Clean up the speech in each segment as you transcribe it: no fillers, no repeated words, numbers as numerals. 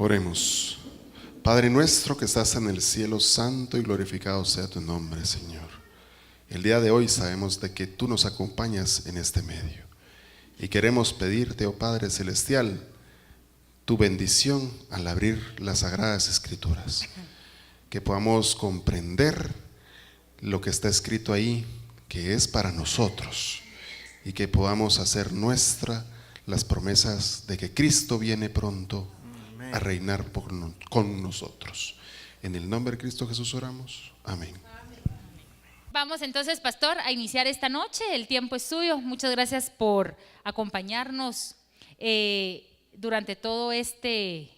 Oremos. Padre nuestro que estás en el cielo, santo y glorificado sea tu nombre, Señor. El día de hoy sabemos de que tú nos acompañas en este medio y queremos pedirte, oh Padre Celestial, tu bendición al abrir las Sagradas Escrituras, que podamos comprender lo que está escrito ahí, que es para nosotros, y que podamos hacer nuestra las promesas de que Cristo viene pronto a reinar con nosotros. En el nombre de Cristo Jesús oramos. Amén. Vamos entonces, pastor, a iniciar esta noche. El tiempo es suyo. Muchas gracias por acompañarnos durante todo este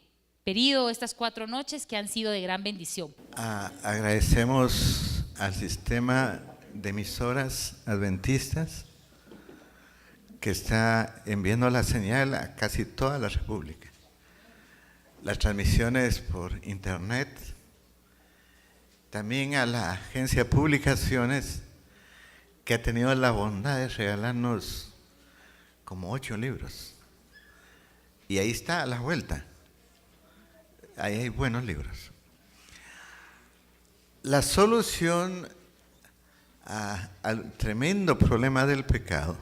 periodo, estas 4 noches que han sido de gran bendición. Agradecemos al sistema de emisoras adventistas que está enviando la señal a casi toda la República. Las transmisiones por internet, también a la agencia de publicaciones que ha tenido la bondad de regalarnos como 8 libros. Y ahí está a la vuelta. Ahí hay buenos libros. La solución al tremendo problema del pecado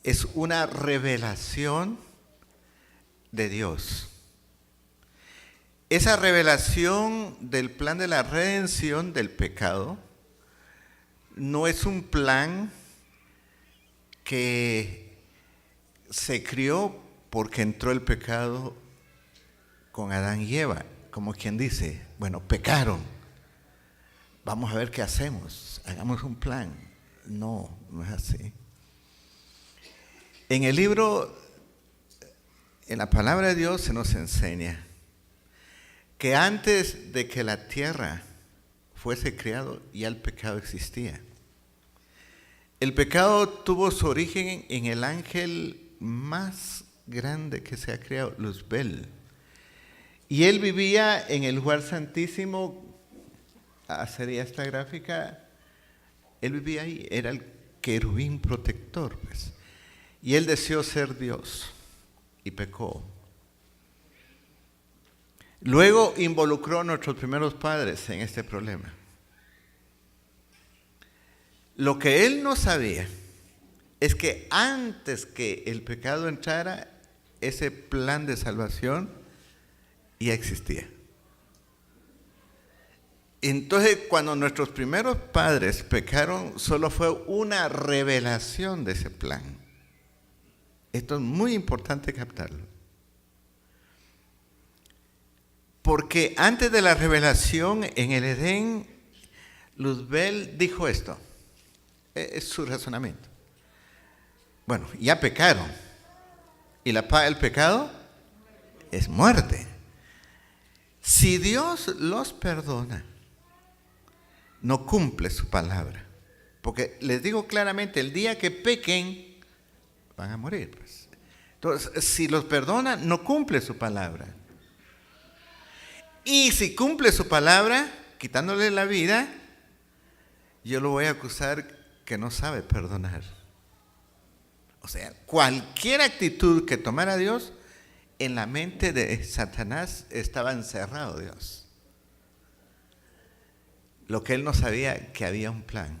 es una revelación de Dios. Esa revelación del plan de la redención del pecado no es un plan que se crió porque entró el pecado con Adán y Eva, como quien dice, bueno, pecaron, vamos a ver qué hacemos, hagamos un plan. No, no es así. En el libro, en la palabra de Dios se nos enseña que antes de que la tierra fuese creado, ya el pecado existía. El pecado tuvo su origen en el ángel más grande que se ha creado, Luzbel. Y él vivía en el lugar santísimo. Sería esta gráfica. Él vivía ahí, era el querubín protector, pues. Y él deseó ser Dios y pecó. Luego involucró a nuestros primeros padres en este problema. Lo que él no sabía es que antes que el pecado entrara, ese plan de salvación ya existía. Entonces, cuando nuestros primeros padres pecaron, solo fue una revelación de ese plan. Esto es muy importante captarlo. Porque antes de la revelación en el Edén, Luzbel dijo esto. Es su razonamiento. Bueno, ya pecaron. Y la paga del pecado es muerte. Si Dios los perdona, no cumple su palabra. Porque les digo claramente, el día que pequen, van a morir. Pues. Entonces, si los perdona, no cumple su palabra. Y si cumple su palabra, quitándole la vida, yo lo voy a acusar que no sabe perdonar. O sea, cualquier actitud que tomara Dios, en la mente de Satanás estaba encerrado Dios. Lo que él no sabía, que había un plan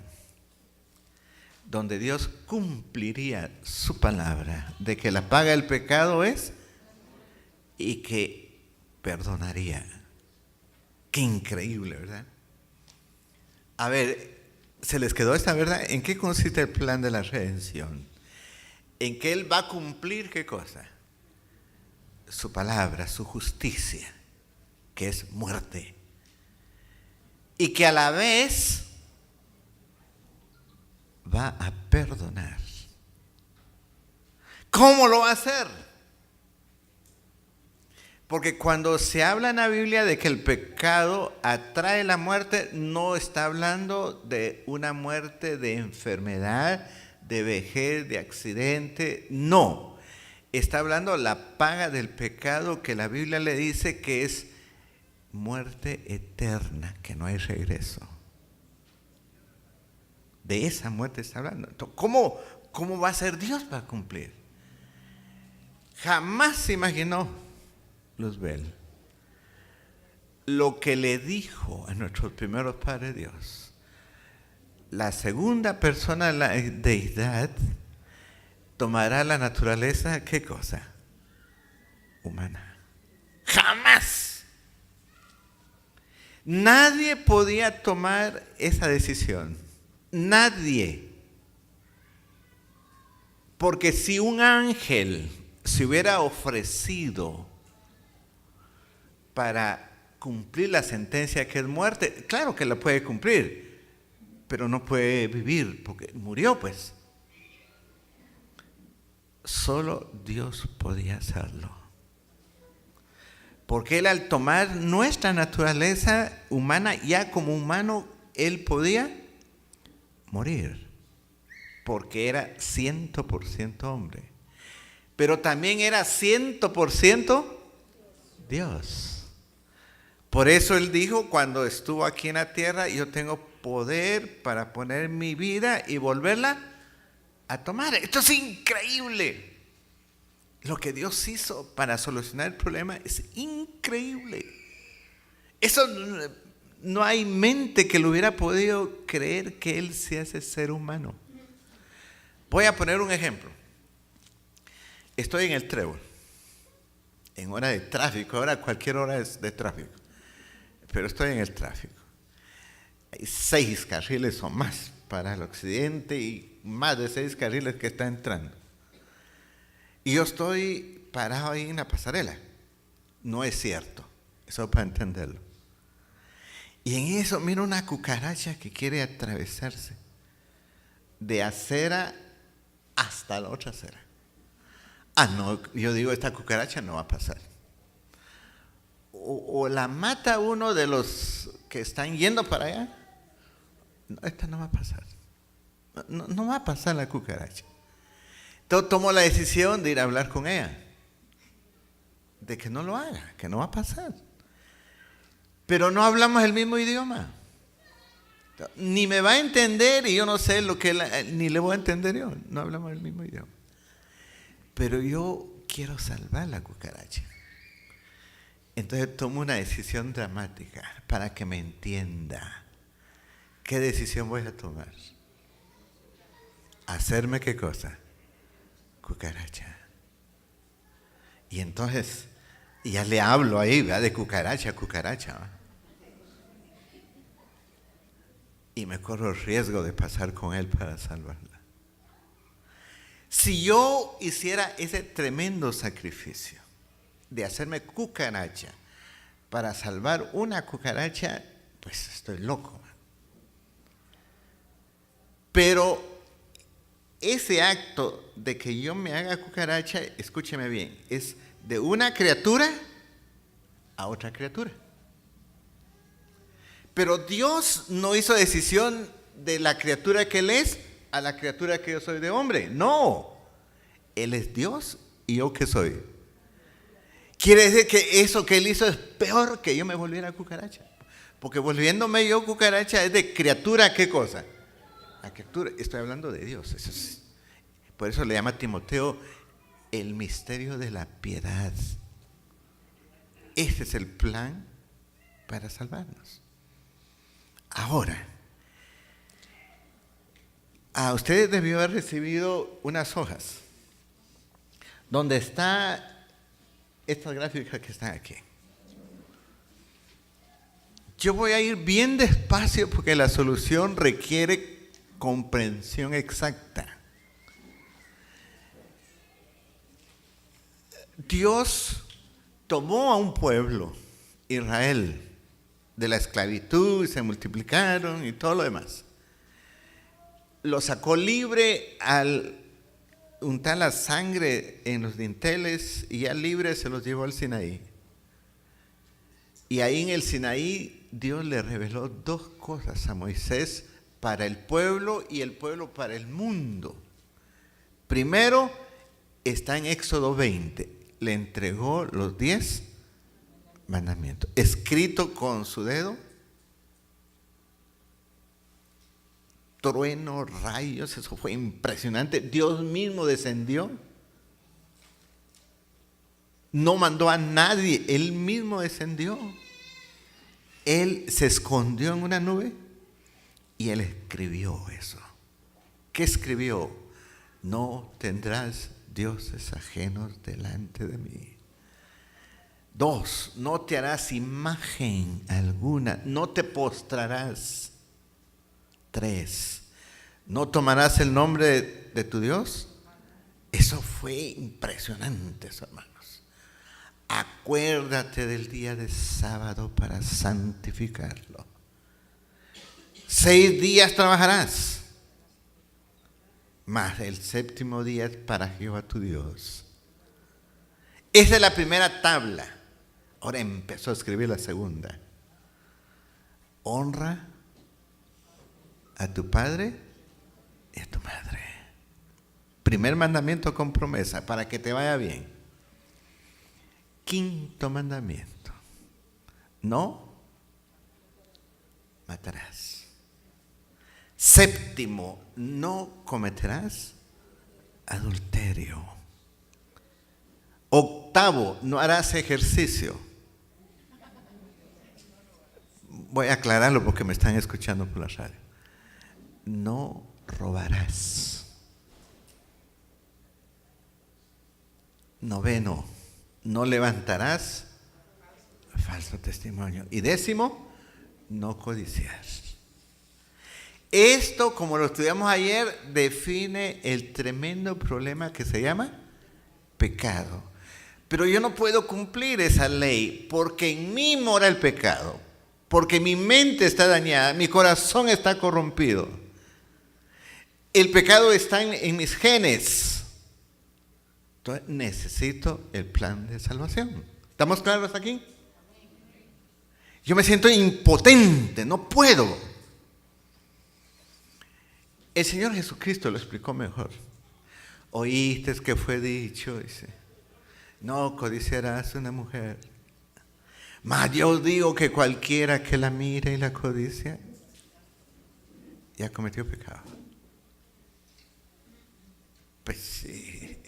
donde Dios cumpliría su palabra de que la paga del pecado es y que perdonaría. Qué increíble, ¿verdad? A ver, ¿se les quedó esta verdad? ¿En qué consiste el plan de la redención? En que Él va a cumplir, ¿qué cosa? Su palabra, su justicia, que es muerte. Y que a la vez va a perdonar. ¿Cómo lo va a hacer? Porque cuando se habla en la Biblia de que el pecado atrae la muerte, no está hablando de una muerte de enfermedad, de vejez, de accidente, no. Está hablando la paga del pecado, que la Biblia le dice que es muerte eterna, que no hay regreso. De esa muerte está hablando. ¿Cómo va a ser Dios para cumplir? Jamás se imaginó Luzbel lo que le dijo a nuestros primeros padres Dios. La segunda persona de la deidad tomará la naturaleza, ¿qué cosa? Humana. Jamás. Nadie podía tomar esa decisión. Nadie. Porque si un ángel se hubiera ofrecido para cumplir la sentencia que es muerte, claro que la puede cumplir, pero no puede vivir porque murió, pues. Solo Dios podía hacerlo. Porque Él, al tomar nuestra naturaleza humana, ya como humano, Él podía morir. Porque era 100% hombre. Pero también era 100% Dios. Por eso Él dijo, cuando estuvo aquí en la tierra, yo tengo poder para poner mi vida y volverla a tomar. Esto es increíble. Lo que Dios hizo para solucionar el problema es increíble. Eso no hay mente que lo hubiera podido creer, que Él se hace ser humano. Voy a poner un ejemplo. Estoy en el Trébol, en hora de tráfico, ahora cualquier hora es de tráfico, pero estoy en el tráfico. Hay 6 carriles o más para el occidente y más de 6 carriles que están entrando. Y yo estoy parado ahí en la pasarela. No es cierto, eso para entenderlo. Y en eso miro una cucaracha que quiere atravesarse de acera hasta la otra acera. No, yo digo, esta cucaracha no va a pasar. O la mata uno de los que están yendo para allá. No, esta no va a pasar. No va a pasar la cucaracha. Entonces tomo la decisión de ir a hablar con ella. De que no lo haga, que no va a pasar. Pero no hablamos el mismo idioma. Ni me va a entender y yo no sé lo que ni le voy a entender yo. No hablamos el mismo idioma. Pero yo quiero salvar la cucaracha. Entonces tomo una decisión dramática para que me entienda. ¿Qué decisión voy a tomar? ¿Hacerme qué cosa? Cucaracha. Y entonces ya le hablo ahí, ¿verdad? De cucaracha, cucaracha, ¿verdad? Y me corro el riesgo de pasar con él para salvarla. Si yo hiciera ese tremendo sacrificio de hacerme cucaracha para salvar una cucaracha, pues estoy loco. Pero ese acto de que yo me haga cucaracha, escúcheme bien, es de una criatura a otra criatura. Pero Dios no hizo decisión de la criatura que Él es a la criatura que yo soy de hombre. No, Él es Dios y yo que soy. Quiere decir que eso que Él hizo es peor que yo me volviera cucaracha. Porque volviéndome yo cucaracha es de criatura a qué cosa. A criatura, estoy hablando de Dios. Eso es, por eso le llama a Timoteo el misterio de la piedad. Ese es el plan para salvarnos. Ahora, a ustedes debió haber recibido unas hojas donde está estas gráficas que están aquí. Yo voy a ir bien despacio porque la solución requiere comprensión exacta. Dios tomó a un pueblo, Israel, de la esclavitud, y se multiplicaron y todo lo demás. Lo sacó libre al untar la sangre en los dinteles y ya libre se los llevó al Sinaí. Y ahí en el Sinaí Dios le reveló 2 cosas a Moisés para el pueblo y el pueblo para el mundo. Primero está en Éxodo 20, le entregó los 10 mandamientos, escrito con su dedo, trueno, rayos, eso fue impresionante. Dios mismo descendió No mandó a nadie, Él mismo descendió. Él se escondió en una nube y Él escribió eso. ¿Qué escribió? No tendrás dioses ajenos delante de mí. 2, no te harás imagen alguna, no te postrarás. 3, no tomarás el nombre de tu Dios. Eso fue impresionante, hermanos. Acuérdate del día de sábado para santificarlo. 6 días trabajarás, mas el séptimo día es para Jehová tu Dios. Esa es la primera tabla. Ahora empezó a escribir la segunda. Honra a tu padre y a tu madre. Primer mandamiento con promesa, para que te vaya bien. 5.º mandamiento. No matarás. 7.º, no cometerás adulterio. 8.º, no harás ejercicio. Voy a aclararlo porque me están escuchando por la radio. No robarás. 9.º, no levantarás falso testimonio. Y 10.º, no codiciar. Esto, como lo estudiamos ayer, define el tremendo problema que se llama pecado. Pero yo no puedo cumplir esa ley porque en mí mora el pecado, porque mi mente está dañada, mi corazón está corrompido. El pecado está en mis genes. Entonces necesito el plan de salvación. ¿Estamos claros aquí? Yo me siento impotente, no puedo. El Señor Jesucristo lo explicó mejor. Oíste que fue dicho, dice, no codiciarás una mujer. Mas yo digo que cualquiera que la mire y la codicia, ya cometió pecado. Pues sí.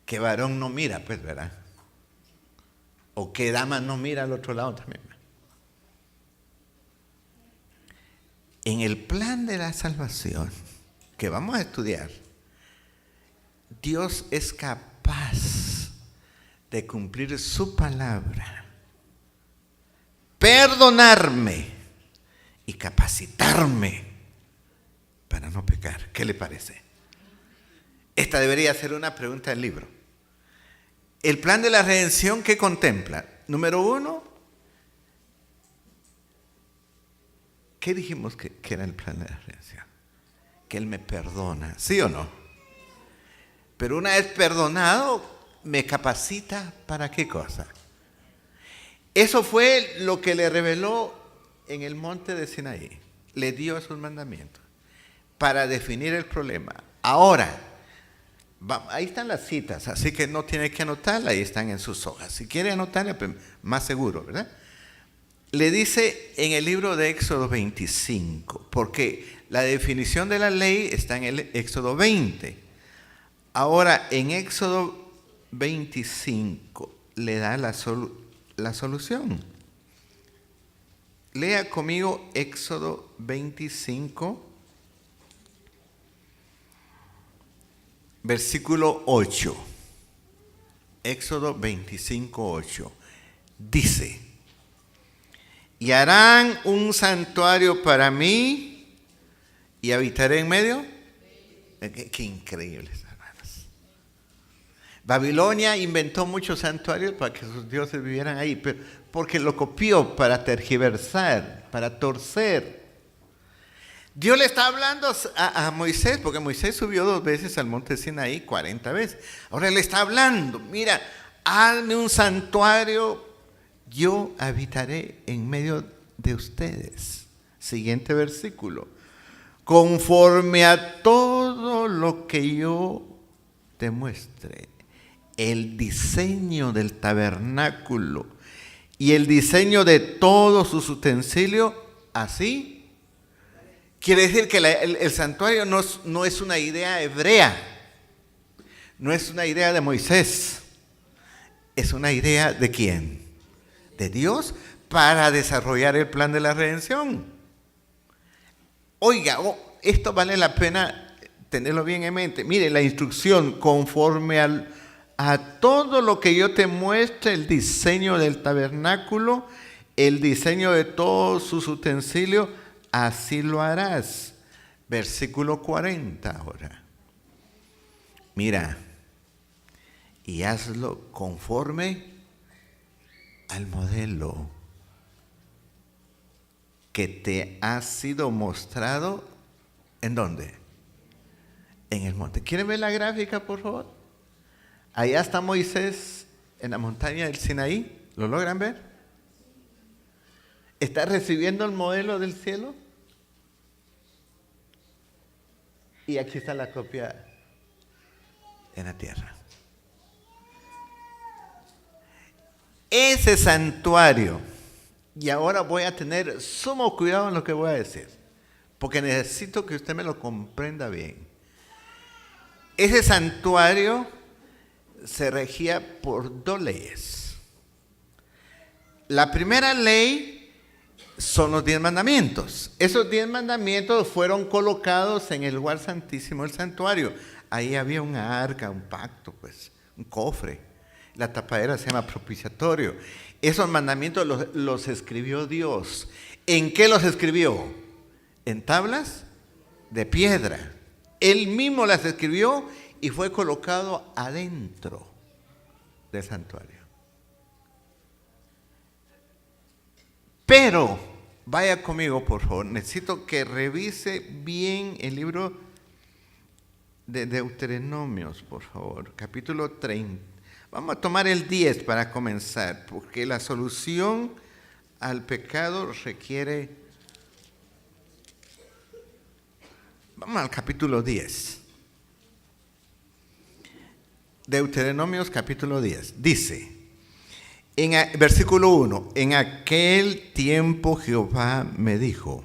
¿Qué varón no mira? Pues, ¿verdad? ¿O qué dama no mira al otro lado también? En el plan de la salvación que vamos a estudiar, Dios es capaz de cumplir su palabra, perdonarme y capacitarme para no pecar. ¿Qué le parece? Esta debería ser una pregunta del libro. El plan de la redención, ¿qué contempla? Número 1, ¿qué dijimos que era el plan de la redención? Que Él me perdona, ¿sí o no? Pero una vez perdonado, me capacita ¿para qué cosa? Eso fue lo que le reveló en el monte de Sinaí. Le dio sus mandamientos para definir el problema. Ahora, ahí están las citas, así que no tiene que anotarlas, ahí están en sus hojas. Si quiere anotarlas, pues más seguro, ¿verdad? Le dice en el libro de Éxodo 25, porque la definición de la ley está en el Éxodo 20. Ahora, en Éxodo 25 le da la solución. Lea conmigo Éxodo 25. Versículo 8. Éxodo 25, 8. Dice, y harán un santuario para mí y habitaré en medio. Qué increíble, hermanos. Babilonia inventó muchos santuarios para que sus dioses vivieran ahí, pero porque lo copió para tergiversar, para torcer. Dios le está hablando a Moisés, porque Moisés subió 2 veces al monte Sinaí, 40 veces. Ahora le está hablando, mira, hazme un santuario, yo habitaré en medio de ustedes. Siguiente versículo. Conforme a todo lo que yo te muestre, el diseño del tabernáculo y el diseño de todos sus utensilios, así. Quiere decir que el santuario no es una idea hebrea, no es una idea de Moisés. es una idea ¿de quién? De Dios para desarrollar el plan de la redención. Oiga, esto vale la pena tenerlo bien en mente. Mire, la instrucción conforme a todo lo que yo te muestre, el diseño del tabernáculo, el diseño de todos sus utensilios, así lo harás. Versículo 40 ahora. Mira, y hazlo conforme al modelo que te ha sido mostrado. ¿En dónde? En el monte. ¿Quieren ver la gráfica, por favor? Allá está Moisés en la montaña del Sinaí. ¿Lo logran ver? ¿Está recibiendo el modelo del cielo? Y aquí está la copia en la tierra. Ese santuario, y ahora voy a tener sumo cuidado en lo que voy a decir, porque necesito que usted me lo comprenda bien. Ese santuario se regía por 2 leyes. La primera ley son los 10 mandamientos. Esos 10 mandamientos fueron colocados en el lugar santísimo del santuario. Ahí había una arca, un pacto, pues, un cofre. La tapadera se llama propiciatorio. Esos mandamientos los escribió Dios. ¿En qué los escribió? En tablas de piedra. Él mismo las escribió y fue colocado adentro del santuario. Pero, vaya conmigo por favor, necesito que revise bien el libro de Deuteronomios, por favor, capítulo 30. Vamos a tomar el 10 para comenzar, porque la solución al pecado requiere... Vamos al capítulo 10. Deuteronomios capítulo 10. Dice, versículo 1, en aquel tiempo Jehová me dijo,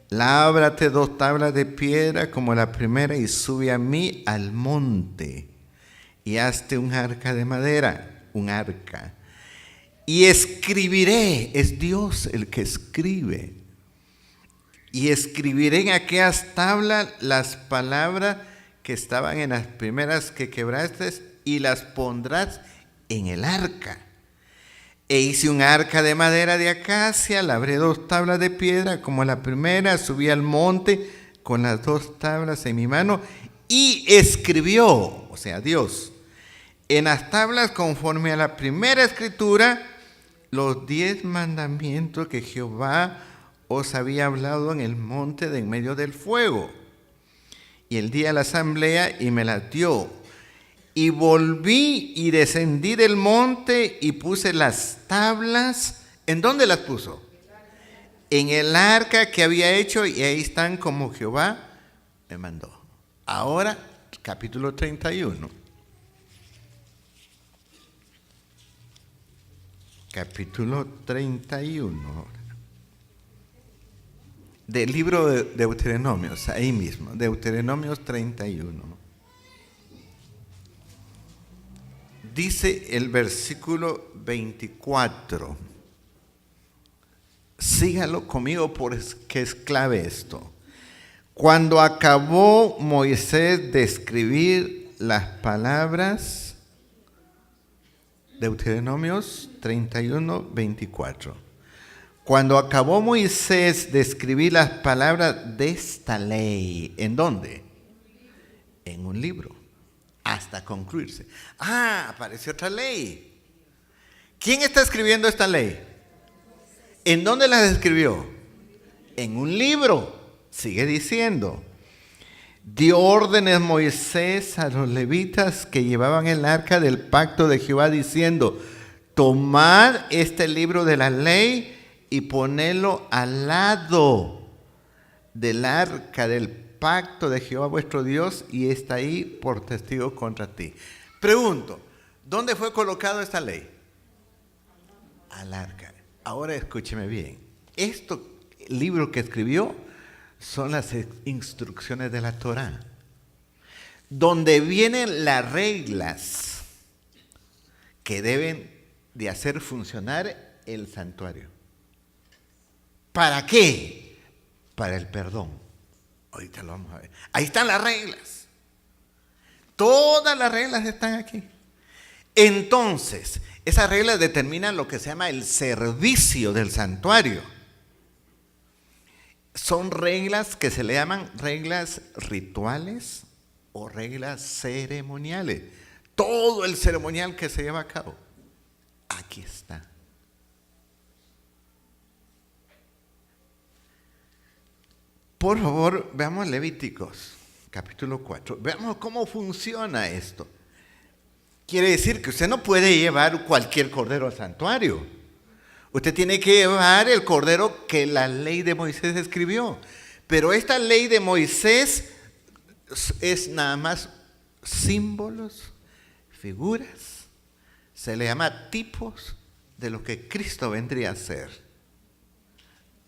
lábrate 2 tablas de piedra como la primera y sube a mí al monte y hazte un arca de madera, un arca. Y escribiré, es Dios el que escribe, y escribiré en aquellas tablas las palabras que estaban en las primeras que quebraste y las pondrás en el arca. E hice un arca de madera de acacia, labré 2 tablas de piedra como la primera, subí al monte con las 2 tablas en mi mano y escribió, o sea, Dios, en las tablas conforme a la primera escritura, los 10 mandamientos que Jehová os había hablado en el monte de en medio del fuego. Y el día de la asamblea y me las dio. Y volví y descendí del monte y puse las tablas. ¿En dónde las puso? En el arca que había hecho, y ahí están como Jehová me mandó. Ahora, capítulo 31. Capítulo 31. Del libro de Deuteronomios, ahí mismo, Deuteronomios 31. Dice el versículo 24. Sígalo conmigo porque es clave esto. Cuando acabó Moisés de escribir las palabras, Deuteronomios 31, 24. Cuando acabó Moisés de escribir las palabras de esta ley, ¿en dónde? En un libro, hasta concluirse. Apareció otra ley. ¿Quién está escribiendo esta ley? ¿En dónde la escribió? En un libro. Sigue diciendo. Dio órdenes Moisés a los levitas que llevaban el arca del pacto de Jehová, diciendo, tomad este libro de la ley y ponelo al lado del arca del pacto de Jehová vuestro Dios, y está ahí por testigo contra ti. Pregunto, ¿dónde fue colocado esta ley? Al arca. Ahora escúcheme bien. Este libro que escribió son las instrucciones de la Torá, donde vienen las reglas que deben de hacer funcionar el santuario. ¿Para qué? Para el perdón. Ahorita lo vamos a ver. Ahí están las reglas. Todas las reglas están aquí. Entonces, esas reglas determinan lo que se llama el servicio del santuario. Son reglas que se le llaman reglas rituales o reglas ceremoniales. Todo el ceremonial que se lleva a cabo, aquí está. Por favor, veamos Levíticos, capítulo 4. Veamos cómo funciona esto. Quiere decir que usted no puede llevar cualquier cordero al santuario. Usted tiene que llevar el cordero que la ley de Moisés escribió. Pero esta ley de Moisés es nada más símbolos, figuras. Se le llama tipos de lo que Cristo vendría a ser.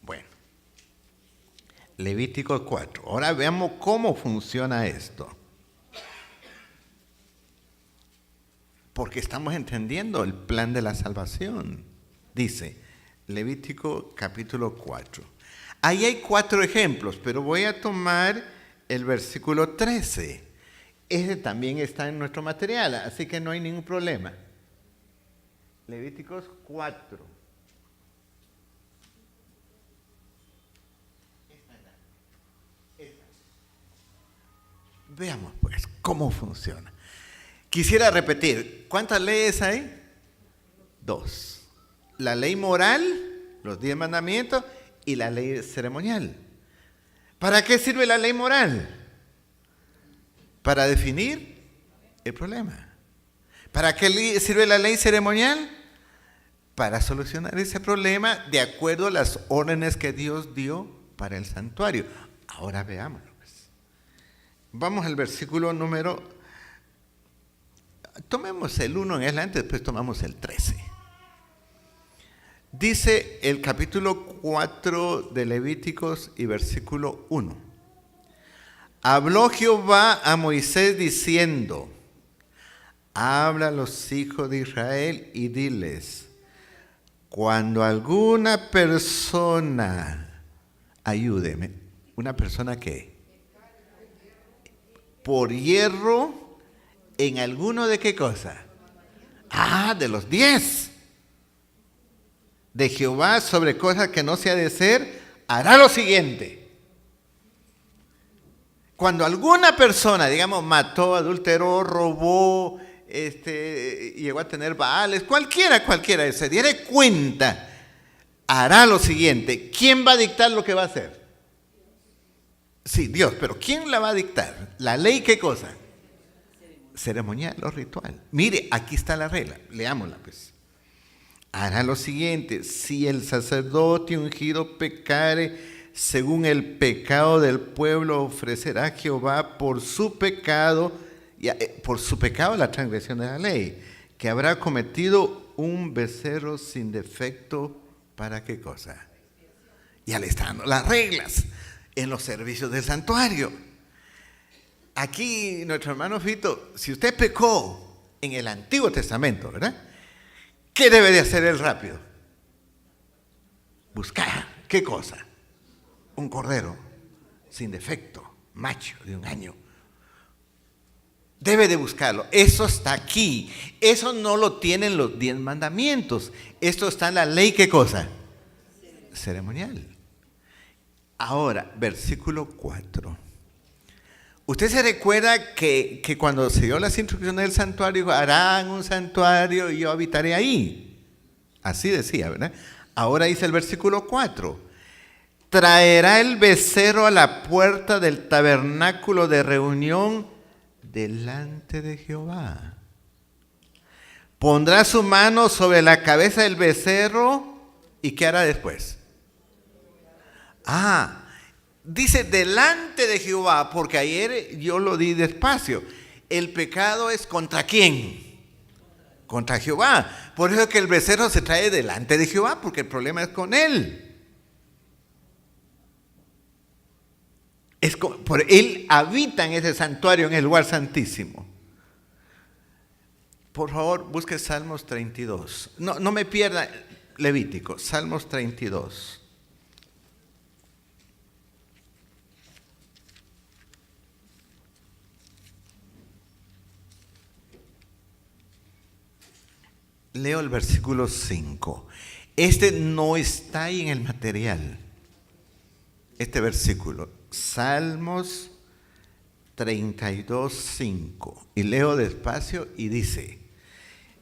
Bueno, Levítico 4. Ahora veamos cómo funciona esto. Porque estamos entendiendo el plan de la salvación. Dice, Levítico capítulo 4. Ahí hay 4 ejemplos, pero voy a tomar el versículo 13. Ese también está en nuestro material, así que no hay ningún problema. Levíticos 4. Veamos pues cómo funciona. Quisiera repetir, ¿cuántas leyes hay? 2. La ley moral, los 10 mandamientos, y la ley ceremonial. ¿Para qué sirve la ley moral? Para definir el problema. ¿Para qué sirve la ley ceremonial? Para solucionar ese problema de acuerdo a las órdenes que Dios dio para el santuario. Ahora veámoslo. Pues. Vamos al versículo número... Tomemos el 1 en adelante, después tomamos el 13. Dice el capítulo 4 de Levíticos y versículo 1. Habló Jehová a Moisés diciendo, habla a los hijos de Israel y diles, cuando alguna persona, ayúdeme, ¿una persona qué? Por hierro, ¿en alguno de qué cosa? De los 10. De Jehová sobre cosas que no se ha de hacer, hará lo siguiente. Cuando alguna persona, digamos, mató, adulteró, robó, llegó a tener baales, cualquiera, se diera cuenta, hará lo siguiente. ¿Quién va a dictar lo que va a hacer? Sí, Dios, pero ¿quién la va a dictar? ¿La ley qué cosa? Ceremonial o ritual. Mire, aquí está la regla, leámosla pues. Hará lo siguiente, si el sacerdote ungido pecare según el pecado del pueblo, ofrecerá a Jehová por su pecado la transgresión de la ley, que habrá cometido un becerro sin defecto, ¿para qué cosa? Ya le están dando las reglas en los servicios del santuario. Aquí, nuestro hermano Fito, si usted pecó en el Antiguo Testamento, ¿verdad? ¿Qué debe de hacer él rápido? Buscar, ¿qué cosa? Un cordero sin defecto, macho de 1 año. Debe de buscarlo. Eso está aquí. Eso no lo tienen los 10 mandamientos. Esto está en la ley, ¿qué cosa? Ceremonial. Ahora, versículo 4. Usted se recuerda que cuando se dio las instrucciones del santuario, dijo, harán un santuario y yo habitaré ahí. Así decía, ¿verdad? Ahora dice el versículo 4. Traerá el becerro a la puerta del tabernáculo de reunión delante de Jehová. Pondrá su mano sobre la cabeza del becerro y ¿qué hará después? Dice delante de Jehová, porque ayer yo lo di despacio. El pecado es ¿contra quién? Contra Jehová. Por eso es que el becerro se trae delante de Jehová, porque el problema es con él. Él habita en ese santuario, en el lugar santísimo. Por favor, busque Salmos 32. No me pierda Levítico, Salmos 32. Leo el versículo 5. Este no está ahí en el material. Este versículo, Salmos 32, 5. Y leo despacio y dice: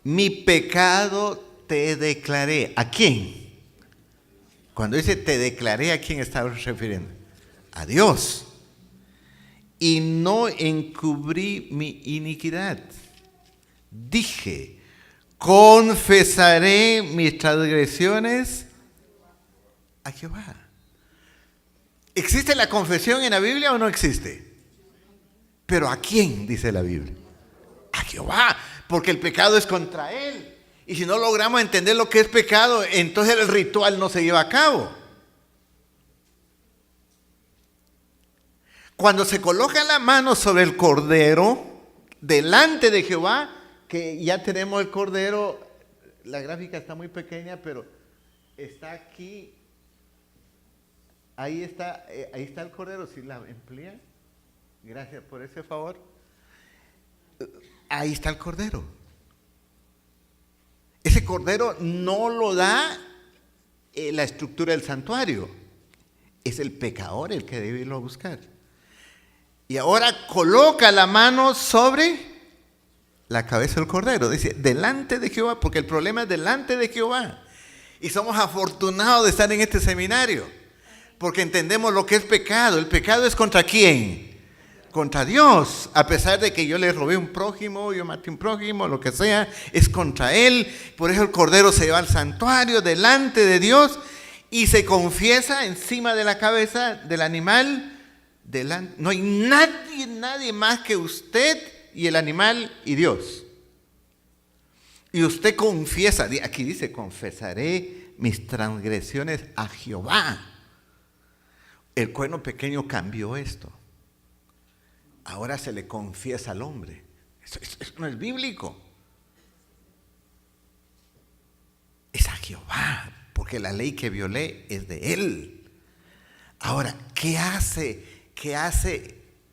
mi pecado te declaré. ¿A quién? Cuando dice te declaré, ¿a quién estaba refiriendo? A Dios. Y no encubrí mi iniquidad. Dije: confesaré mis transgresiones a Jehová. ¿Existe la confesión en la Biblia o no existe? ¿Pero a quién dice la Biblia? A Jehová, porque el pecado es contra Él. Y si no logramos entender lo que es pecado, entonces el ritual no se lleva a cabo. Cuando se coloca la mano sobre el cordero, delante de Jehová, que ya tenemos el cordero, la gráfica está muy pequeña, pero está aquí, ahí está el cordero, si la amplían, gracias por ese favor, ahí está el cordero. Ese cordero no lo da la estructura del santuario, es el pecador el que debe irlo a buscar. Y ahora coloca la mano sobre la cabeza del cordero, dice, delante de Jehová, porque el problema es delante de Jehová. Y somos afortunados de estar en este seminario, porque entendemos lo que es pecado. El pecado es ¿contra quién? Contra Dios. A pesar de que yo le robé un prójimo, yo maté un prójimo, lo que sea, es contra Él. Por eso el cordero se va al santuario delante de Dios y se confiesa encima de la cabeza del animal. No hay nadie más que usted y el animal y Dios. Y usted confiesa, aquí dice, confesaré mis transgresiones a Jehová. El cuerno pequeño cambió esto. Ahora se le confiesa al hombre. Eso no es bíblico. Es a Jehová, porque la ley que violé es de Él. Ahora, ¿qué hace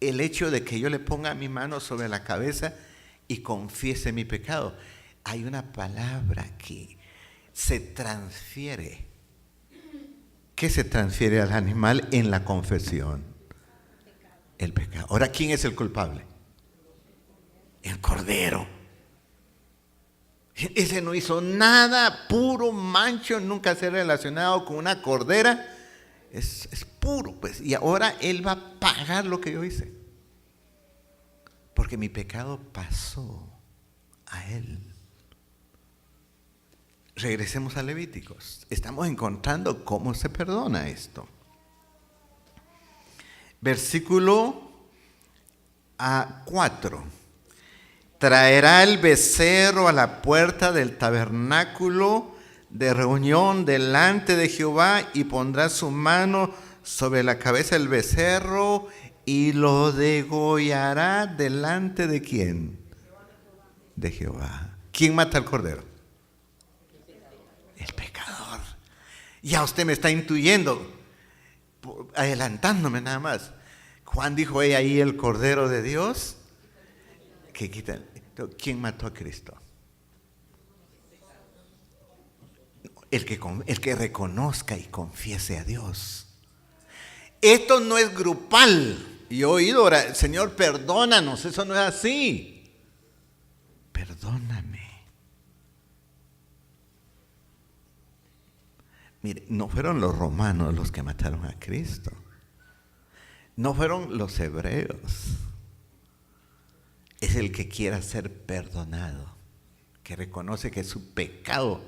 el hecho de que yo le ponga mi mano sobre la cabeza y confiese mi pecado? Hay una palabra que se transfiere. ¿Qué se transfiere al animal en la confesión? El pecado. Ahora, ¿quién es el culpable? El cordero. Ese no hizo nada, puro, mancho, nunca se ha relacionado con una cordera. Es puro, pues. Y ahora Él va a pagar lo que yo hice. Porque mi pecado pasó a Él. Regresemos a Levíticos. Estamos encontrando cómo se perdona esto. Versículo 4. Traerá el becerro a la puerta del tabernáculo de reunión delante de Jehová y pondrá su mano sobre la cabeza del becerro y lo degollará delante de ¿quién? De Jehová. ¿Quién mata al cordero? El pecador. Ya usted me está intuyendo, adelantándome nada más. Juan dijo ahí el cordero de Dios que quita. ¿Quién mató a Cristo? El que reconozca y confiese a Dios. Esto no es grupal. Yo he oído orar, Señor, perdónanos. Eso no es así. Perdóname. Mire, no fueron los romanos los que mataron a Cristo. No fueron los hebreos. Es el que quiera ser perdonado, que reconoce que su pecado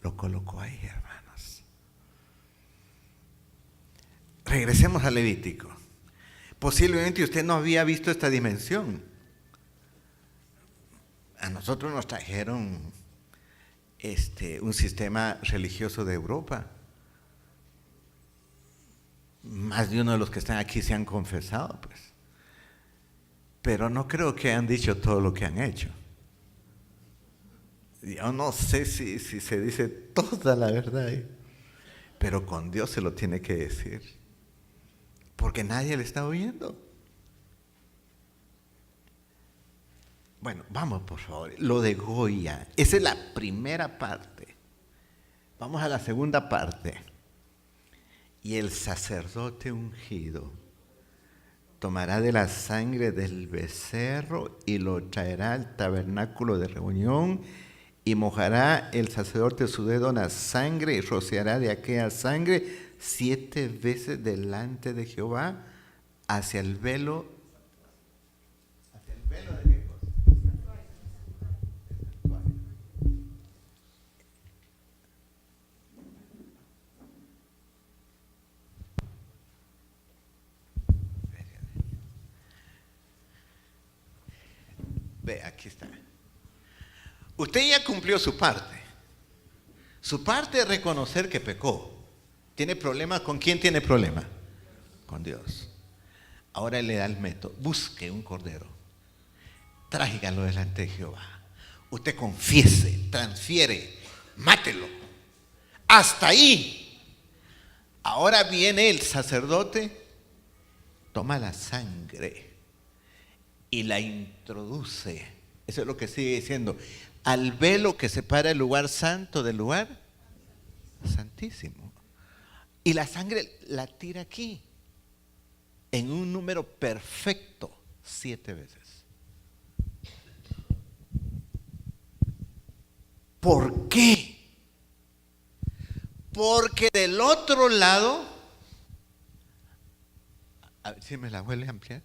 lo colocó ahí, hermanos. Regresemos a Levítico. Posiblemente usted no había visto esta dimensión. A nosotros nos trajeron un sistema religioso de Europa. Más de uno de los que están aquí se han confesado, pues. Pero no creo que han dicho todo lo que han hecho. Yo no sé si se dice toda la verdad, pero con Dios se lo tiene que decir, porque nadie le está oyendo. Bueno, vamos por favor, lo de Goya, esa es la primera parte. Vamos a la segunda parte. Y el sacerdote ungido tomará de la sangre del becerro y lo traerá al tabernáculo de reunión, y mojará el sacerdote su dedo en la sangre y rociará de aquella sangre 7 veces delante de Jehová hacia el velo. ¿Hacia el velo de qué cosa? Ve, aquí está. Usted ya cumplió su parte. Su parte es reconocer que pecó. ¿Tiene problema? ¿Con quién tiene problema? Con Dios. Ahora le da el método. Busque un cordero. Tráigalo delante de Jehová. Usted confiese, transfiere, mátelo. Hasta ahí. Ahora viene el sacerdote, toma la sangre y la introduce. Eso es lo que sigue diciendo. Al velo que separa el lugar santo del lugar santísimo. Y la sangre la tira aquí, en un número perfecto, 7 veces. ¿Por qué? Porque del otro lado, a ver si me la vuelve a ampliar.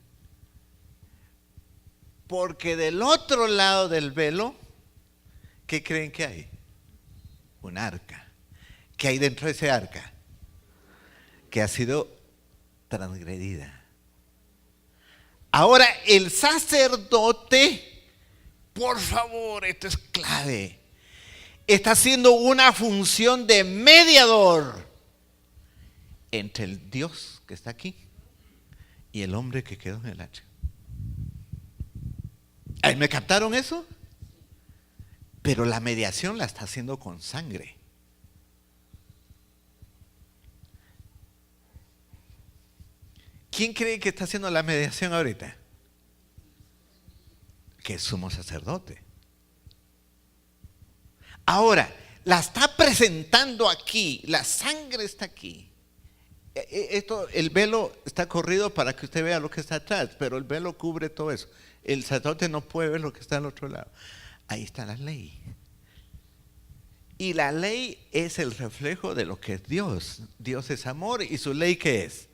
Porque del otro lado del velo, ¿qué creen que hay? Un arca. ¿Qué hay dentro de ese arca? Que ha sido transgredida. Ahora el sacerdote, por favor, esto es clave, está haciendo una función de mediador entre el Dios que está aquí y el hombre que quedó en el hacha. ¿Me captaron eso? Pero la mediación la está haciendo con sangre. ¿Quién cree que está haciendo la mediación ahorita? Que es sumo sacerdote. Ahora, la está presentando aquí, la sangre está aquí. El velo está corrido para que usted vea lo que está atrás, pero el velo cubre todo eso. El sacerdote no puede ver lo que está al otro lado. Ahí está la ley. Y la ley es el reflejo de lo que es Dios. Dios es amor, y su ley ¿qué es?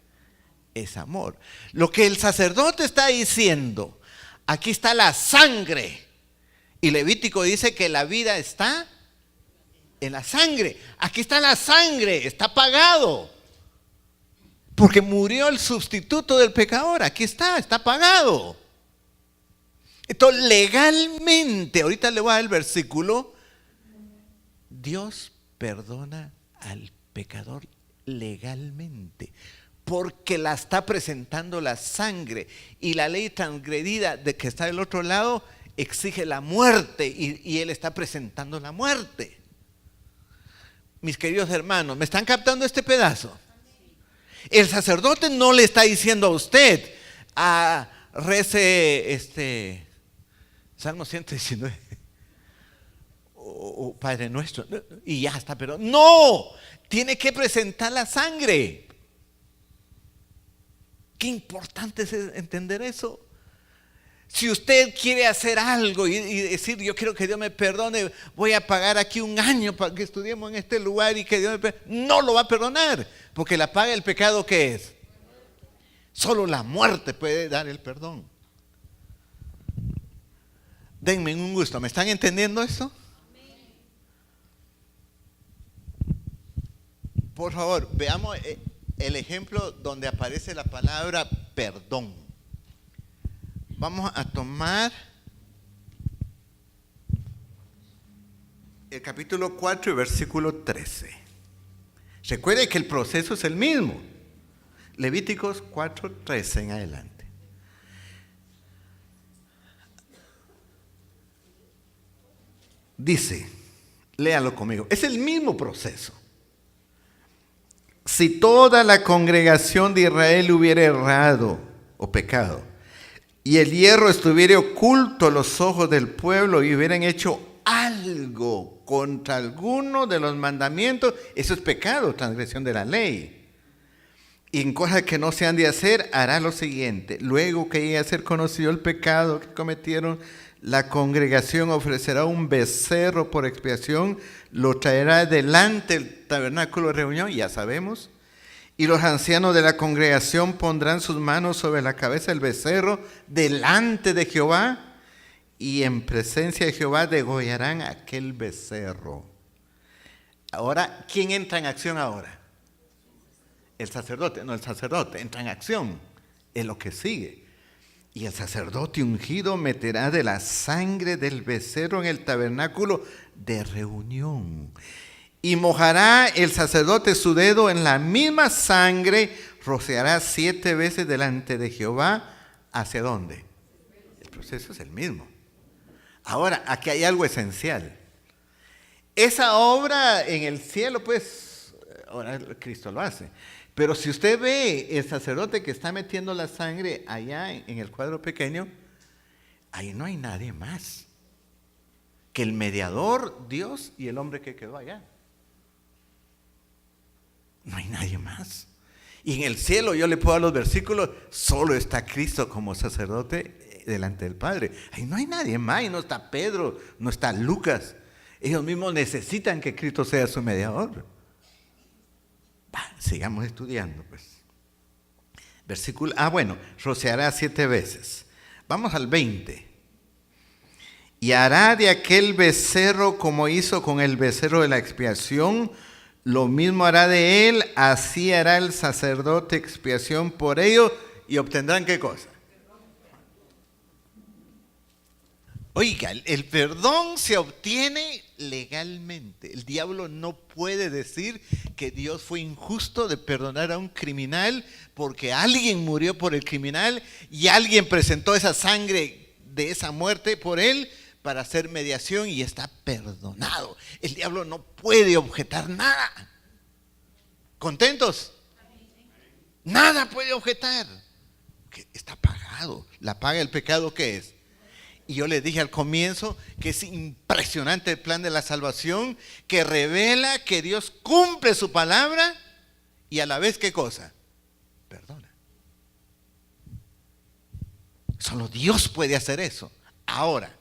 Es amor. Lo que el sacerdote está diciendo, aquí está la sangre. Y Levítico dice que la vida está en la sangre. Aquí está la sangre, está pagado. Porque murió el sustituto del pecador. Aquí está pagado. Entonces, legalmente, ahorita le voy a dar el versículo, Dios perdona al pecador legalmente, porque la está presentando la sangre, y la ley transgredida de que está del otro lado exige la muerte, y él está presentando la muerte. Mis queridos hermanos, ¿me están captando este pedazo? El sacerdote no le está diciendo a usted, rece Salmo 119 o Padre Nuestro y ya está, pero no, tiene que presentar la sangre. Qué importante es entender eso. Si usted quiere hacer algo y decir, yo quiero que Dios me perdone, voy a pagar aquí 1 año para que estudiemos en este lugar y que Dios me perdone, no lo va a perdonar, porque la paga del pecado, ¿qué es? Solo la muerte puede dar el perdón. Denme un gusto, ¿me están entendiendo eso? Por favor, veamos el ejemplo donde aparece la palabra perdón. Vamos a tomar el capítulo 4 y versículo 13. Recuerde que el proceso es el mismo. Levíticos 4:13 en adelante. Dice, léalo conmigo, es el mismo proceso. Si toda la congregación de Israel hubiera errado o pecado, y el hierro estuviera oculto a los ojos del pueblo y hubieran hecho algo contra alguno de los mandamientos, eso es pecado, transgresión de la ley. Y en cosas que no se han de hacer, hará lo siguiente: luego que llegue a ser conocido el pecado que cometieron, la congregación ofrecerá un becerro por expiación, lo traerá delante del tabernáculo de reunión, ya sabemos, y los ancianos de la congregación pondrán sus manos sobre la cabeza del becerro delante de Jehová, y en presencia de Jehová degollarán aquel becerro. Ahora, ¿quién entra en acción ahora? El sacerdote. No, el sacerdote entra en acción, es lo que sigue. Y el sacerdote ungido meterá de la sangre del becerro en el tabernáculo de reunión. Y mojará el sacerdote su dedo en la misma sangre, rociará 7 veces delante de Jehová. ¿Hacia dónde? El proceso es el mismo. Ahora, aquí hay algo esencial. Esa obra en el cielo, pues, ahora Cristo lo hace. Pero si usted ve el sacerdote que está metiendo la sangre allá en el cuadro pequeño, ahí no hay nadie más que el mediador, Dios, y el hombre que quedó allá. No hay nadie más. Y en el cielo, yo le puedo dar los versículos, solo está Cristo como sacerdote delante del Padre. Ahí no hay nadie más, ahí no está Pedro, no está Lucas. Ellos mismos necesitan que Cristo sea su mediador. Sigamos estudiando, pues. Versículo, rociará 7 veces. Vamos al 20. Y hará de aquel becerro como hizo con el becerro de la expiación, lo mismo hará de él, así hará el sacerdote expiación por ello, y obtendrán ¿qué cosa? Oiga, el perdón se obtiene legalmente. El diablo no puede decir que Dios fue injusto de perdonar a un criminal porque alguien murió por el criminal y alguien presentó esa sangre de esa muerte por él para hacer mediación y está perdonado. El diablo no puede objetar nada. ¿Contentos? Nada puede objetar. Que está pagado. La paga del pecado, ¿qué es? Y yo les dije al comienzo que es impresionante el plan de la salvación, que revela que Dios cumple su palabra y a la vez ¿qué cosa? Perdona. Solo Dios puede hacer eso. Ahora,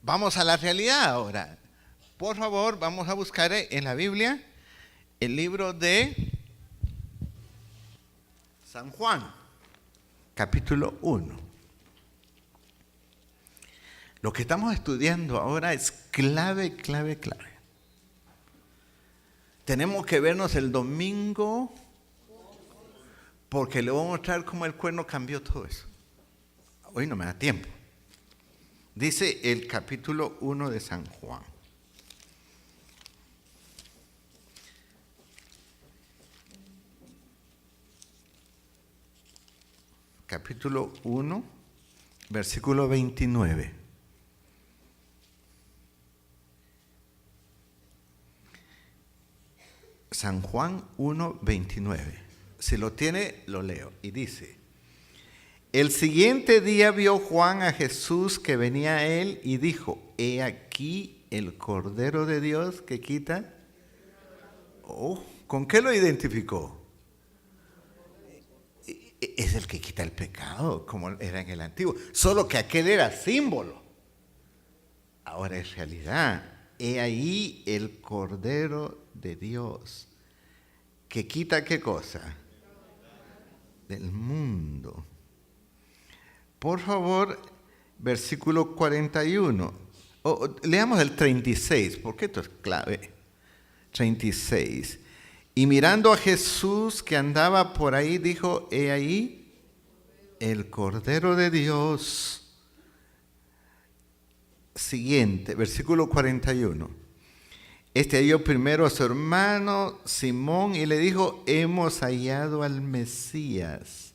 vamos a la realidad ahora. Por favor, vamos a buscar en la Biblia el libro de San Juan, capítulo 1. Lo que estamos estudiando ahora es clave. Tenemos que vernos el domingo porque le voy a mostrar cómo el cuerno cambió todo eso. Hoy no me da tiempo. Dice el capítulo 1 de San Juan. Capítulo 1, versículo 29. San Juan 1:29. Si lo tiene, lo leo. Y dice: el siguiente día vio Juan a Jesús que venía a él y dijo: he aquí el Cordero de Dios que quita. ¿Con qué lo identificó? Es el que quita el pecado, como era en el antiguo. Solo que aquel era símbolo. Ahora es realidad. He ahí el Cordero de Dios, que quita ¿qué cosa? Del mundo. Por favor, versículo 41. Leamos el 36, porque esto es clave. 36. Y mirando a Jesús que andaba por ahí, dijo: he ahí el Cordero de Dios. Siguiente, versículo 41. Este halló primero a su hermano Simón y le dijo: hemos hallado al Mesías.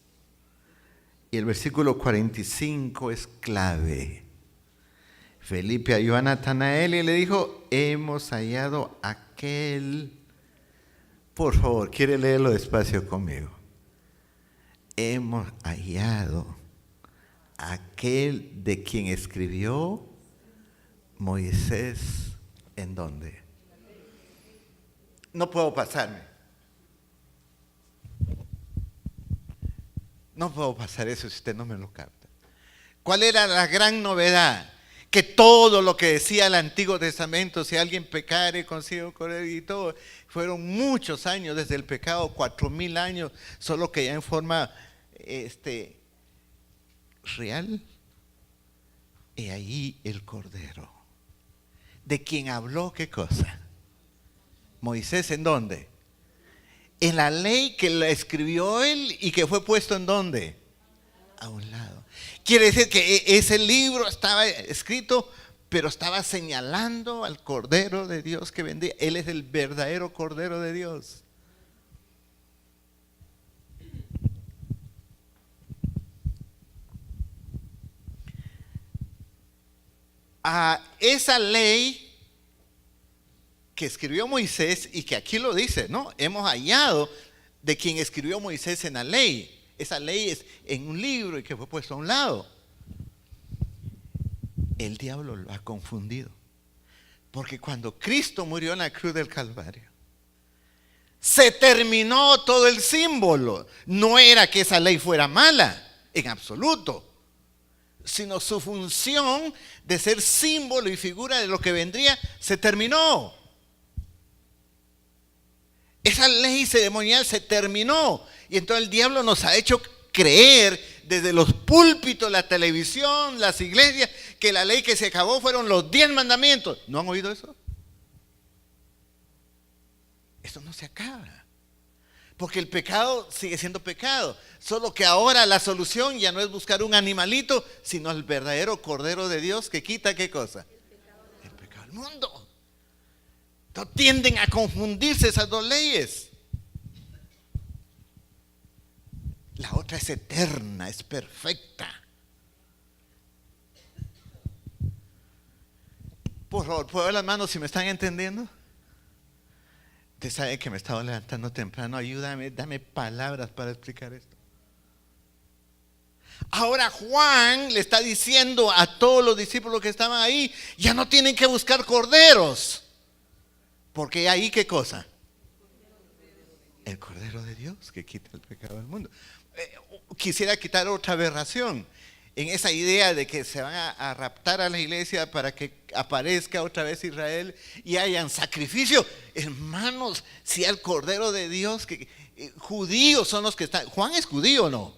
Y el versículo 45 es clave. Felipe halló a Natanael y le dijo, hemos hallado aquel. Por favor, quiere leerlo despacio conmigo. Hemos hallado aquel de quien escribió Moisés. ¿En dónde? No puedo pasarme. No puedo pasar eso si usted no me lo capta. ¿Cuál era la gran novedad? Que todo lo que decía el Antiguo Testamento, si alguien pecare, consigue un cordero y todo, fueron muchos años desde el pecado, 4000 años, solo que ya en forma real. Y ahí el cordero. ¿De quien habló qué cosa? Moisés, ¿en dónde? En la ley que la escribió él y que fue puesto ¿en dónde? A un lado. Quiere decir que ese libro estaba escrito, pero estaba señalando al Cordero de Dios que vendría. Él es el verdadero Cordero de Dios. A esa ley que escribió Moisés y que aquí lo dice, ¿no? Hemos hallado de quien escribió Moisés en la ley. Esa ley es en un libro y que fue puesto a un lado. El diablo lo ha confundido. Porque cuando Cristo murió en la cruz del Calvario, se terminó todo el símbolo. No era que esa ley fuera mala, en absoluto, sino su función de ser símbolo y figura de lo que vendría, se terminó. Esa ley ceremonial se terminó. Y entonces el diablo nos ha hecho creer desde los púlpitos, la televisión, las iglesias, que la ley que se acabó fueron los 10 mandamientos. ¿No han oído eso? Eso no se acaba. Porque el pecado sigue siendo pecado. Solo que ahora la solución ya no es buscar un animalito, sino el verdadero Cordero de Dios que quita ¿qué cosa? El pecado del mundo. No tienden a confundirse esas dos leyes. La otra es eterna, es perfecta. Por favor, ¿puedo ver las manos si me están entendiendo? Usted sabe que me estaba levantando temprano. Ayúdame, dame palabras para explicar esto. Ahora Juan le está diciendo a todos los discípulos que estaban ahí, ya no tienen que buscar corderos. Porque ahí ¿qué cosa? El Cordero de Dios que quita el pecado del mundo. Quisiera quitar otra aberración en esa idea de que se van a raptar a la iglesia para que aparezca otra vez Israel y hayan sacrificio. Hermanos, si al Cordero de Dios, que judíos son los que están. Juan es judío, ¿no?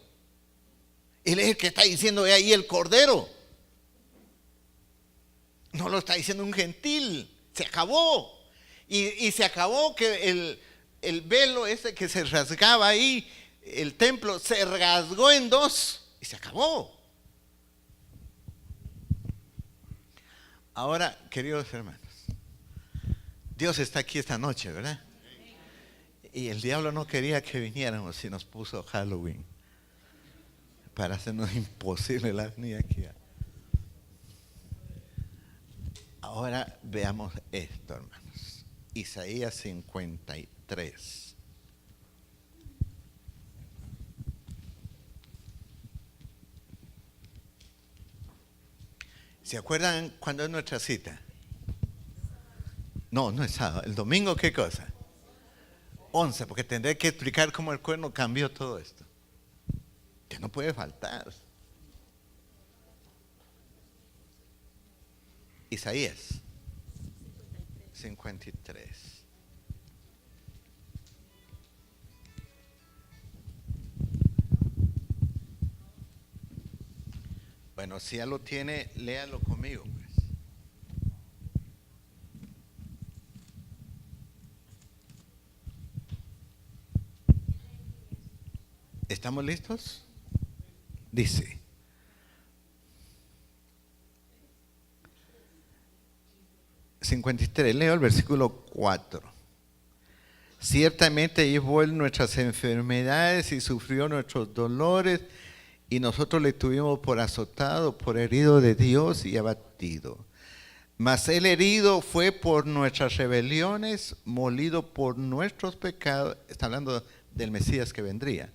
Él es el que está diciendo ahí el Cordero. No lo está diciendo un gentil. Se acabó. Y se acabó que el velo ese que se rasgaba ahí, el templo se rasgó en dos y se acabó. Ahora, queridos hermanos, Dios está aquí esta noche, ¿verdad? Y el diablo no quería que viniéramos y nos puso Halloween para hacernos imposible la venida aquí. Ahora veamos esto, hermanos. Isaías 53. ¿Se acuerdan cuándo es nuestra cita? No, no es sábado. ¿El domingo qué cosa? 11, porque tendré que explicar cómo el cuerno cambió todo esto. Que no puede faltar. Isaías 53. Bueno, si ya lo tiene, léalo conmigo, pues. ¿Estamos listos? Dice: (53) leo el versículo 4. Ciertamente llevó él nuestras enfermedades y sufrió nuestros dolores, y nosotros le tuvimos por azotado, por herido de Dios y abatido. Mas Él herido fue por nuestras rebeliones, molido por nuestros pecados. Está hablando del Mesías que vendría.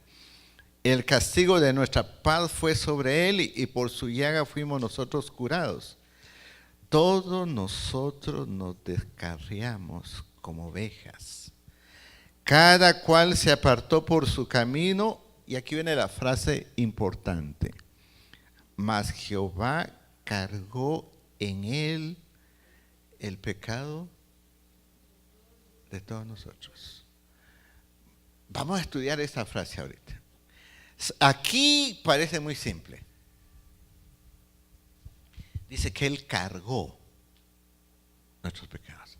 El castigo de nuestra paz fue sobre Él y por su llaga fuimos nosotros curados. Todos nosotros nos descarriamos como ovejas. Cada cual se apartó por su camino. Y aquí viene la frase importante. Mas Jehová cargó en Él el pecado de todos nosotros. Vamos a estudiar esta frase ahorita. Aquí parece muy simple. Dice que Él cargó nuestros pecados.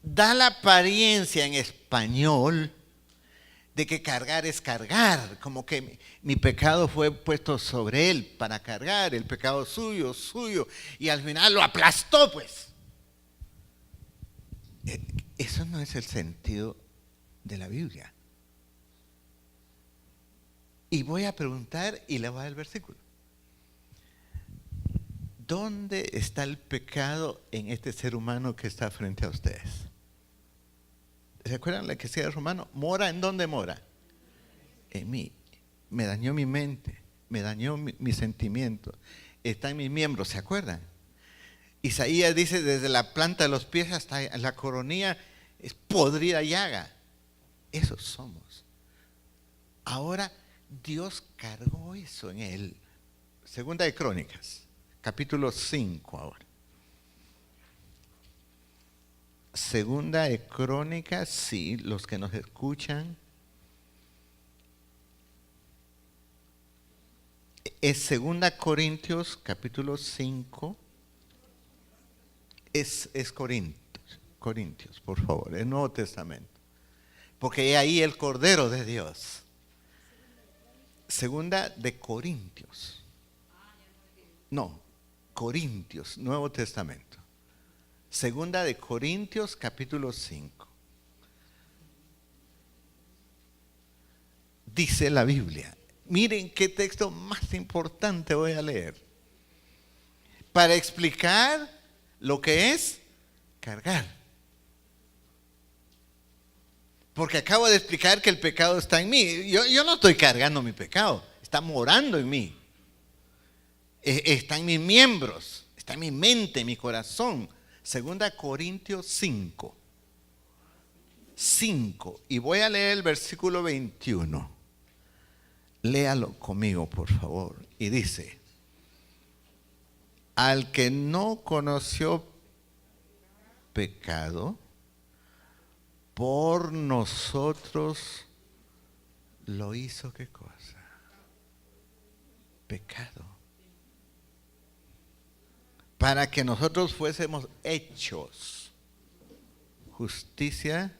Da la apariencia en español de que cargar es cargar, como que mi pecado fue puesto sobre Él para cargar, el pecado suyo, y al final lo aplastó, pues. Eso no es el sentido de la Biblia. Y voy a preguntar y le voy a dar el versículo. ¿Dónde está el pecado en este ser humano que está frente a ustedes? ¿Se acuerdan la que sea romano? ¿Mora en dónde mora? En mí. Me dañó mi mente, me dañó mi sentimiento. Está en mis miembros, ¿se acuerdan? Isaías dice, desde la planta de los pies hasta la coronilla es podrida llaga. Esos somos. Ahora Dios cargó eso en Él. Segunda de Crónicas, capítulo 5 ahora. Segunda de Crónicas, sí, los que nos escuchan. Es Segunda Corintios, capítulo 5. Es Corintios, por favor, el Nuevo Testamento. Porque es ahí el Cordero de Dios. Segunda de Corintios. No, Corintios, Nuevo Testamento. Segunda de Corintios, capítulo 5. Dice la Biblia. Miren qué texto más importante voy a leer. Para explicar lo que es cargar. Porque acabo de explicar que el pecado está en mí. Yo no estoy cargando mi pecado. Está morando en mí. Está en mis miembros. Está en mi mente, en mi corazón. Segunda Corintios 5. Y voy a leer el versículo 21. Léalo conmigo, por favor. Y dice, al que no conoció pecado, por nosotros lo hizo, ¿qué cosa? Pecado. Para que nosotros fuésemos hechos justicia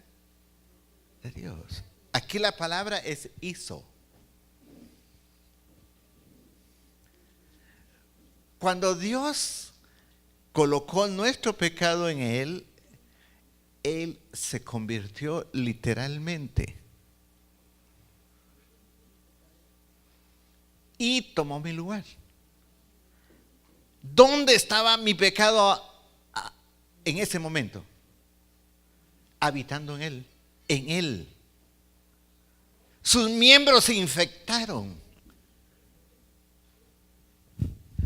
de Dios. Aquí la palabra es hizo. Cuando Dios colocó nuestro pecado en Él, Él se convirtió literalmente y tomó mi lugar. ¿Dónde estaba mi pecado en ese momento? Habitando en Él, en Él. Sus miembros se infectaron.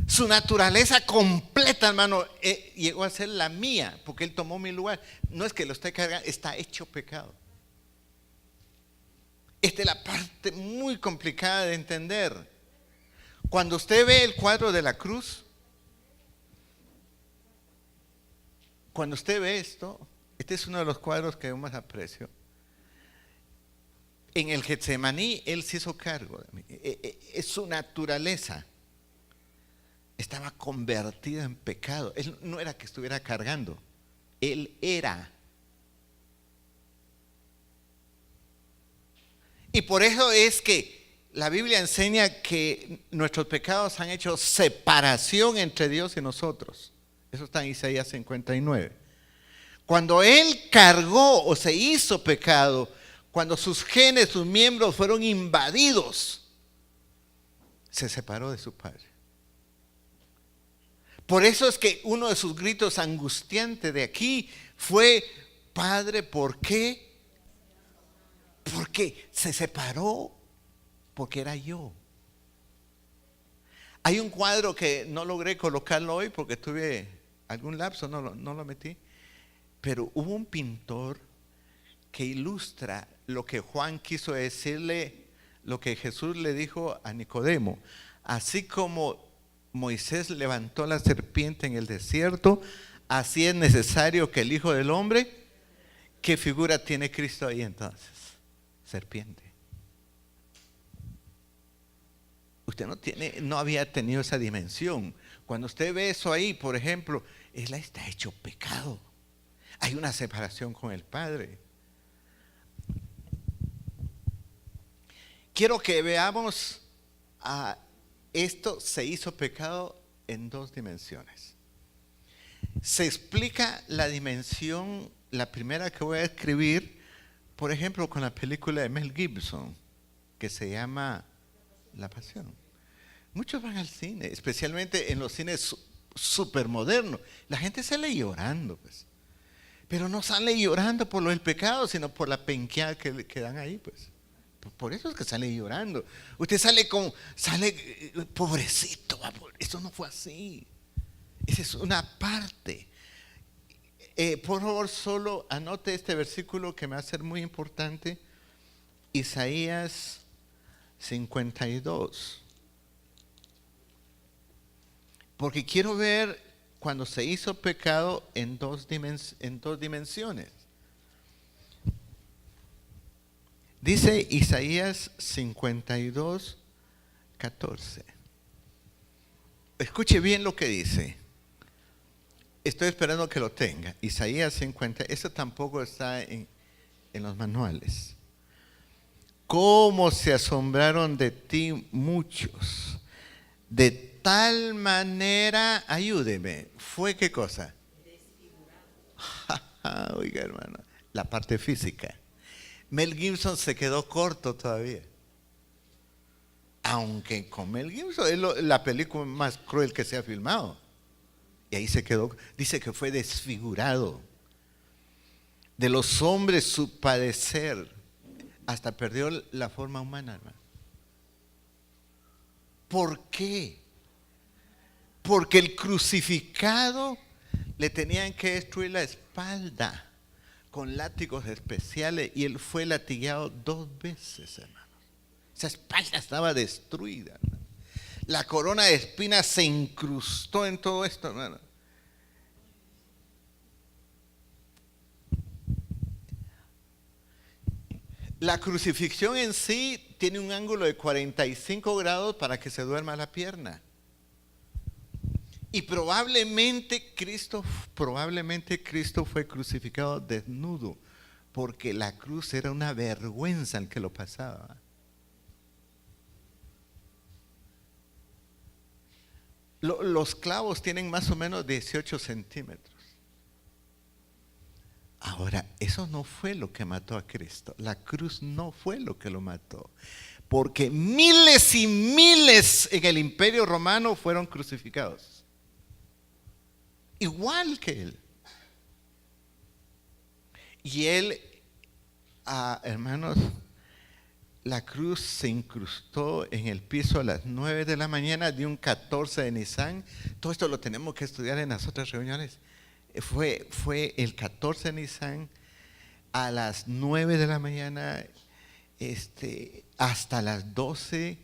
Su naturaleza completa, hermano, llegó a ser la mía, porque Él tomó mi lugar. No es que lo esté cargando, está hecho pecado. Esta es la parte muy complicada de entender. Cuando usted ve el cuadro de la cruz, cuando usted ve esto, este es uno de los cuadros que yo más aprecio. En el Getsemaní, Él se hizo cargo de mí. Es su naturaleza. Estaba convertido en pecado. Él no era que estuviera cargando. Él era. Y por eso es que la Biblia enseña que nuestros pecados han hecho separación entre Dios y nosotros. Eso está en Isaías 59. Cuando Él cargó o se hizo pecado, cuando sus genes, sus miembros fueron invadidos, se separó de su Padre. Por eso es que uno de sus gritos angustiantes de aquí fue: Padre, ¿por qué? Porque se separó, porque era yo. Hay un cuadro que no logré colocarlo hoy porque tuve algún lapso, no lo metí. Pero hubo un pintor que ilustra lo que Juan quiso decirle, lo que Jesús le dijo a Nicodemo. Así como Moisés levantó la serpiente en el desierto, así es necesario que el Hijo del Hombre. ¿Qué figura tiene Cristo ahí entonces? Serpiente. Usted no había tenido esa dimensión. Cuando usted ve eso ahí, por ejemplo, él está hecho pecado. Hay una separación con el Padre. Quiero que veamos esto se hizo pecado en dos dimensiones. Se explica la dimensión, la primera que voy a escribir, por ejemplo, con la película de Mel Gibson, que se llama La Pasión. Muchos van al cine, especialmente en los cines supermodernos. La gente sale llorando, pues. Pero no sale llorando por lo del pecado, sino por la penqueada que dan ahí, pues. Por eso es que sale llorando. Usted sale pobrecito, eso no fue así. Esa es una parte. Por favor, solo anote este versículo que me va a ser muy importante. Isaías 52. Porque quiero ver cuando se hizo pecado en dos dimensiones. Dice Isaías 52, 14. Escuche bien lo que dice. Estoy esperando que lo tenga. Isaías 50, eso tampoco está en los manuales. ¿Cómo se asombraron de ti muchos? De tal manera, ayúdeme, ¿fue qué cosa? Oiga, hermano, la parte física. Mel Gibson se quedó corto todavía. Aunque con Mel Gibson es la película más cruel que se ha filmado. Y ahí se quedó. Dice que fue desfigurado. De los hombres su padecer. Hasta perdió la forma humana, hermano. ¿Por qué? Porque el crucificado le tenían que destruir la espalda con látigos especiales y él fue latigado 2 veces, hermano. Esa espalda estaba destruida, hermano. La corona de espinas se incrustó en todo esto, hermano. La crucifixión en sí tiene un ángulo de 45 grados para que se duerma la pierna. Y probablemente Cristo fue crucificado desnudo, porque la cruz era una vergüenza al que lo pasaba. Los clavos tienen más o menos 18 centímetros. Ahora, eso no fue lo que mató a Cristo. La cruz no fue lo que lo mató. Porque miles y miles en el Imperio Romano fueron crucificados. Igual que él. Y él, hermanos, la cruz se incrustó en el piso a las 9 de la mañana de un 14 de Nisan. Todo esto lo tenemos que estudiar en las otras reuniones. Fue el 14 de Nisan a las 9 de la mañana hasta las 12.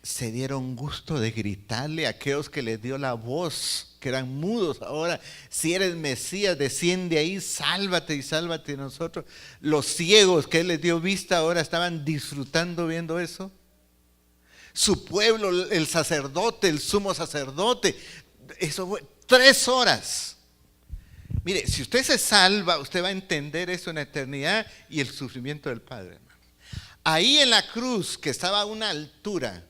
Se dieron gusto de gritarle a aquellos que les dio la voz, que eran mudos. Ahora, si eres Mesías, desciende ahí, sálvate y sálvate de nosotros. Los ciegos que él les dio vista ahora estaban disfrutando viendo eso. Su pueblo, el sacerdote, el sumo sacerdote, eso fue 3 horas. Mire, si usted se salva, usted va a entender eso en la eternidad y el sufrimiento del Padre, hermano. Ahí en la cruz, que estaba a una altura,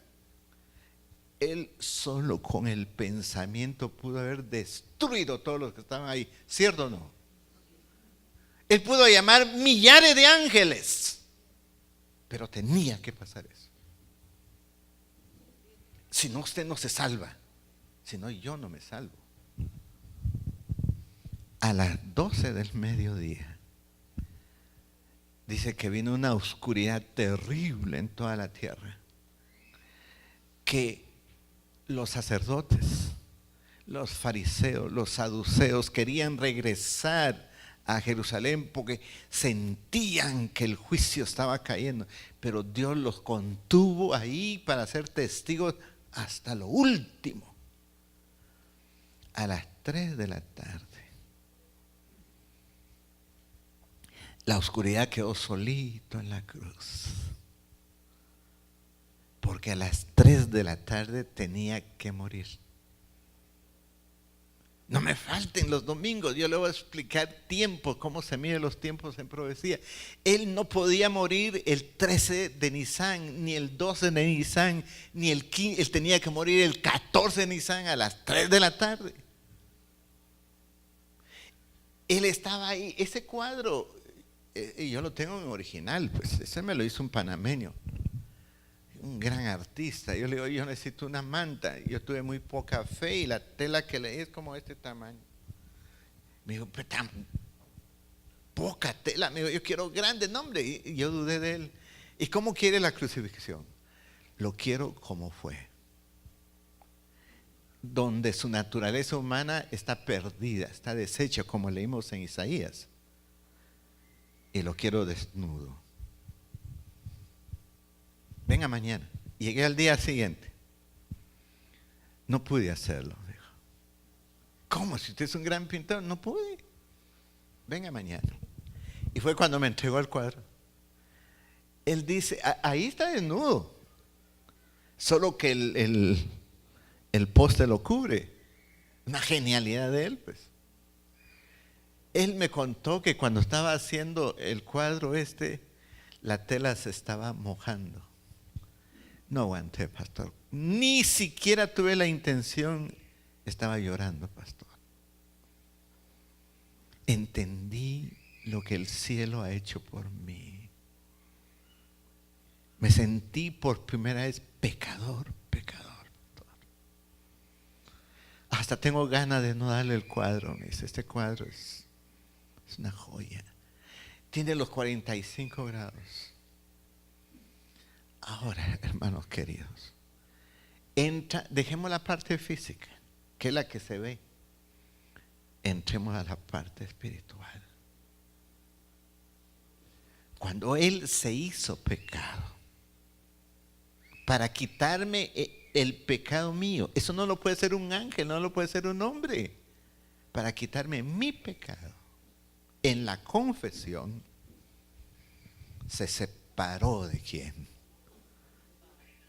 él solo con el pensamiento pudo haber destruido todos los que estaban ahí, ¿cierto o no? Él pudo llamar millares de ángeles, pero tenía que pasar eso. Si no, usted no se salva. Si no, yo no me salvo. A las 12 del mediodía, dice que vino una oscuridad terrible en toda la tierra, que los sacerdotes, los fariseos, los saduceos querían regresar a Jerusalén porque sentían que el juicio estaba cayendo, pero Dios los contuvo ahí para ser testigos hasta lo último. A las 3 de la tarde, la oscuridad quedó solito en la cruz, porque a las 3 de la tarde tenía que morir. No me falten los domingos, yo le voy a explicar tiempos, cómo se miden los tiempos en profecía. Él no podía morir el 13 de Nisan, ni el 12 de Nisan, ni el 15, él tenía que morir el 14 de Nisan a las 3 de la tarde. Él estaba ahí, ese cuadro, y yo lo tengo en original, pues ese me lo hizo un panameño, un gran artista. Yo le digo, yo necesito una manta. Yo tuve muy poca fe y la tela que leí es como este tamaño. Me dijo, pero tan poca tela. Me dijo, yo quiero grande, no, hombre. Y yo dudé de él. ¿Y cómo quiere la crucifixión? Lo quiero como fue. Donde su naturaleza humana está perdida, está deshecha, como leímos en Isaías. Y lo quiero desnudo. Venga mañana. Llegué al día siguiente. No pude hacerlo, dijo. ¿Cómo? Si usted es un gran pintor, no pude. Venga mañana. Y fue cuando me entregó el cuadro. Él dice, ahí está desnudo. Solo que el poste lo cubre. Una genialidad de él, pues. Él me contó que cuando estaba haciendo el cuadro la tela se estaba mojando. No aguanté, pastor. Ni siquiera tuve la intención. Estaba llorando, pastor. Entendí lo que el cielo ha hecho por mí. Me sentí por primera vez pecador. Hasta tengo ganas de no darle el cuadro. Me dice, este cuadro es una joya. Tiene los 45 grados. Ahora, hermanos queridos, dejemos la parte física, que es la que se ve. Entremos a la parte espiritual. Cuando Él se hizo pecado, para quitarme el pecado mío, eso no lo puede ser un ángel, no lo puede ser un hombre, para quitarme mi pecado, en la confesión, se separó de quién,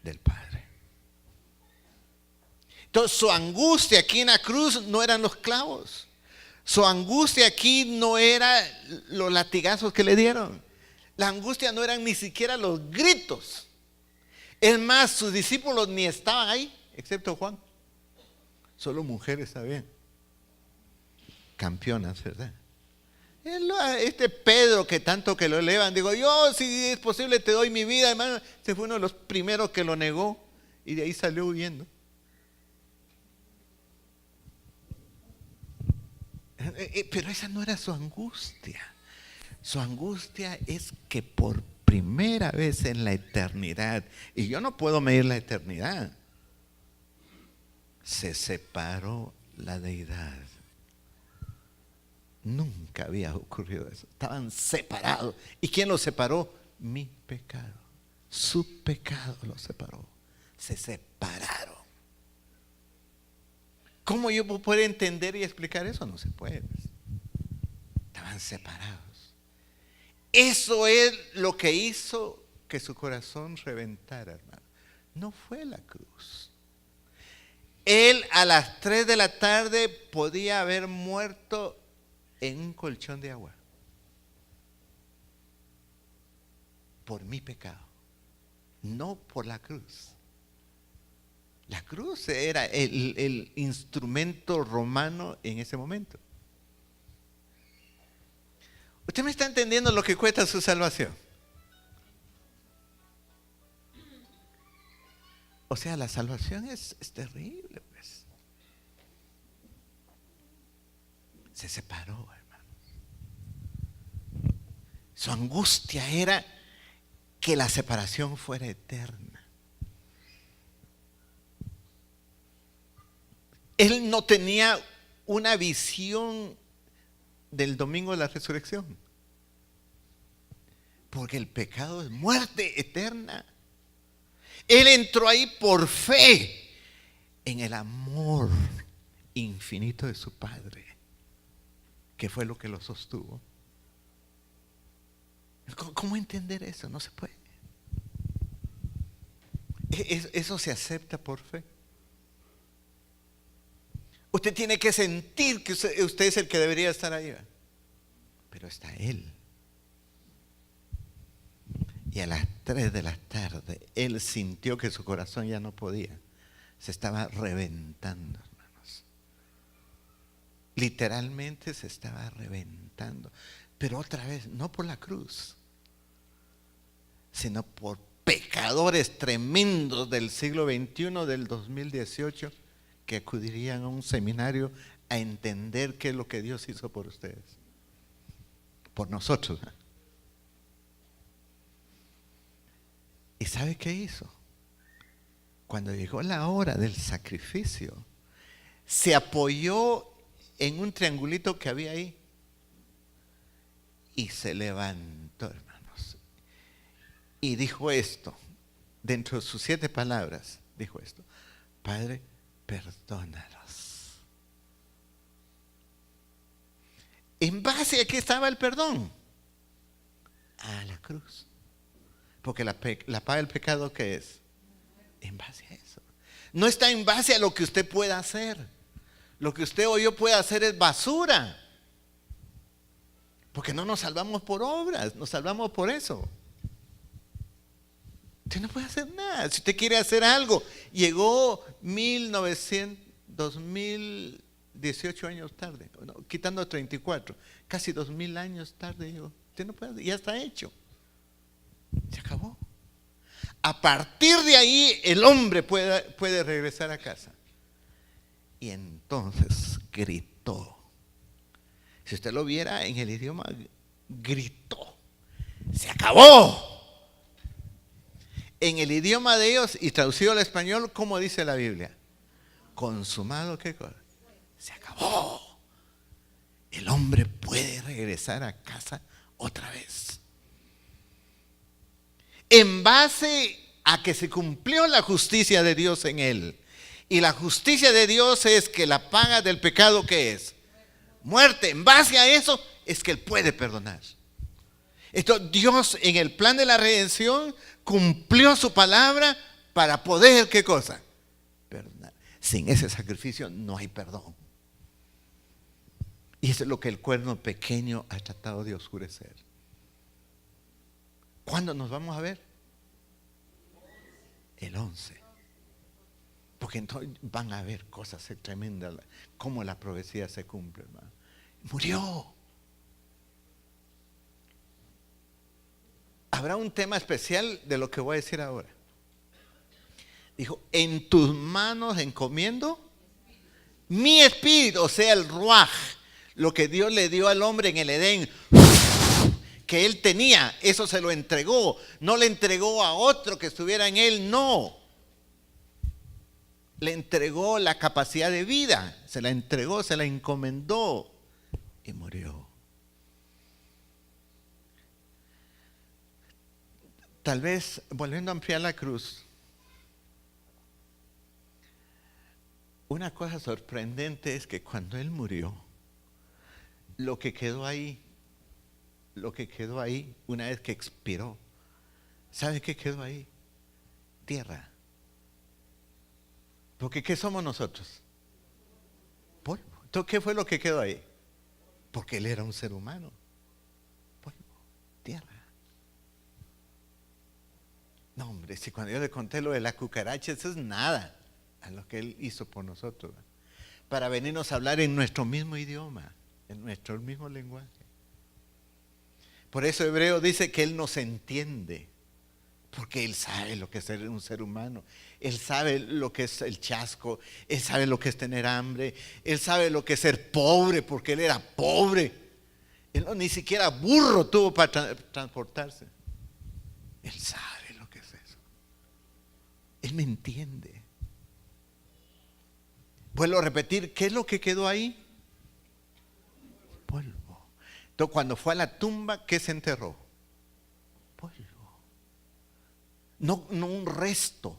del Padre. Entonces su angustia aquí en la cruz no eran los clavos, su angustia aquí no era los latigazos que le dieron, la angustia no eran ni siquiera los gritos. Es más, sus discípulos ni estaban ahí, excepto Juan. Solo mujeres sabían. Campeonas, ¿verdad? Este Pedro que tanto que lo elevan, digo, yo si es posible te doy mi vida, hermano. Ese fue uno de los primeros que lo negó y de ahí salió huyendo. Pero esa no era su angustia. Su angustia es que por primera vez en la eternidad, y yo no puedo medir la eternidad, se separó la deidad. Nunca había ocurrido eso. Estaban separados. ¿Y quién los separó? Mi pecado. Su pecado los separó. Se separaron. ¿Cómo yo puedo entender y explicar eso? No se puede. Estaban separados. Eso es lo que hizo que su corazón reventara, hermano. No fue la cruz. Él a las 3 de la tarde podía haber muerto en un colchón de agua por mi pecado, no por la cruz. La cruz era el instrumento romano en ese momento. ¿Usted me está entendiendo lo que cuesta su salvación? O sea, la salvación es terrible, pues. se separó, hermano. Su angustia era que la separación fuera eterna. Él no tenía una visión del domingo de la resurrección, porque el pecado es muerte eterna. Él entró ahí por fe en el amor infinito de su Padre, que fue lo que lo sostuvo. ¿Cómo entender eso? No se puede. Eso se acepta por fe. Usted tiene que sentir que usted es el que debería estar ahí, pero está Él. Y a las 3 de la tarde, Él sintió que su corazón ya no podía. Se estaba reventando, hermanos. Literalmente se estaba reventando. Pero otra vez, no por la cruz, sino por pecadores tremendos del siglo XXI, del 2018, que acudirían a un seminario a entender qué es lo que Dios hizo por ustedes, por nosotros. ¿Y sabe qué hizo? Cuando llegó la hora del sacrificio, se apoyó en un triangulito que había ahí y se levantó, hermanos, y dijo esto, dentro de sus 7 palabras, dijo esto: Padre, perdónalos. ¿En base a qué estaba el perdón? A la cruz. Porque la paga del pecado, ¿qué es? En base a eso. No está en base a lo que usted pueda hacer. Lo que usted o yo pueda hacer es basura. Porque no nos salvamos por obras, nos salvamos por eso. Usted no puede hacer nada. Si usted quiere hacer algo, llegó 2018 años tarde, no, quitando 34, casi 2000 años tarde llegó. Usted no puede, ya está hecho. Se acabó. A partir de ahí el hombre puede regresar a casa. Y entonces gritó. Si usted lo viera en el idioma, gritó: ¡se acabó! En el idioma de ellos y traducido al español, ¿cómo dice la Biblia? Consumado, ¿qué cosa? Se acabó. El hombre puede regresar a casa otra vez. En base a que se cumplió la justicia de Dios en él. Y la justicia de Dios es que la paga del pecado, ¿qué es? Muerte. En base a eso es que Él puede perdonar. Entonces Dios, en el plan de la redención, cumplió su palabra para poder, ¿qué cosa? Perdonar. Sin ese sacrificio no hay perdón. Y eso es lo que el cuerno pequeño ha tratado de oscurecer. ¿Cuándo nos vamos a ver? El 11. Porque entonces van a ver cosas tremendas, cómo la profecía se cumple, hermano. Murió. Habrá un tema especial de lo que voy a decir ahora. Dijo: en tus manos encomiendo mi espíritu, o sea, el ruaj, lo que Dios le dio al hombre en el Edén, que él tenía, eso se lo entregó. No le entregó a otro que estuviera en él, no. Le entregó la capacidad de vida, se la entregó, se la encomendó y murió. Tal vez, volviendo a ampliar la cruz, una cosa sorprendente es que cuando Él murió, lo que quedó ahí, una vez que expiró, ¿sabe qué quedó ahí? Tierra. Porque ¿qué somos nosotros? Polvo. Entonces, ¿qué fue lo que quedó ahí? Porque Él era un ser humano. Polvo, tierra. No, hombre, si cuando yo le conté lo de la cucaracha, eso es nada a lo que Él hizo por nosotros. Para venirnos a hablar en nuestro mismo idioma, en nuestro mismo lenguaje. Por eso Hebreo dice que Él nos entiende. Porque Él sabe lo que es ser un ser humano. Él sabe lo que es el chasco. Él sabe lo que es tener hambre. Él sabe lo que es ser pobre, porque Él era pobre. Él ni siquiera burro tuvo para transportarse. Él sabe lo que es eso. Él me entiende. Vuelvo a repetir, ¿qué es lo que quedó ahí? Polvo. Entonces, cuando fue a la tumba, ¿qué se enterró? Polvo. No un resto.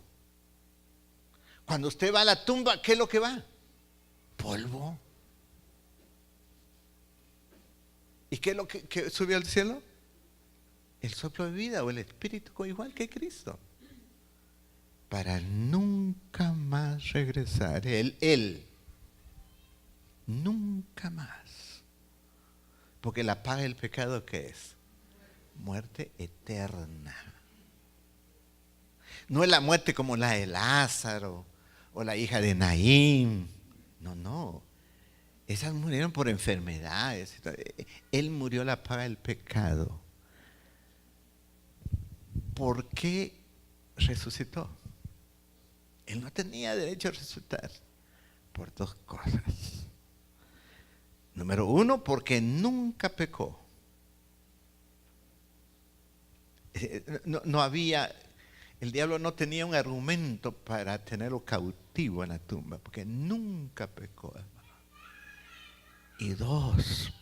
Cuando usted va a la tumba, ¿qué es lo que va? Polvo. ¿Y qué es lo que subió al cielo? El soplo de vida o el espíritu, igual que Cristo. Para nunca más regresar. Él. Nunca más. Porque la paga del pecado, ¿qué es? Muerte eterna. No es la muerte como la de Lázaro o la hija de Naín. No. Esas murieron por enfermedades. Él murió la paga del pecado. ¿Por qué resucitó? Él no tenía derecho a resucitar por dos cosas. Número uno, porque nunca pecó. No había, el diablo no tenía un argumento para tenerlo cautivo en la tumba, porque nunca pecó, hermano. Y dos,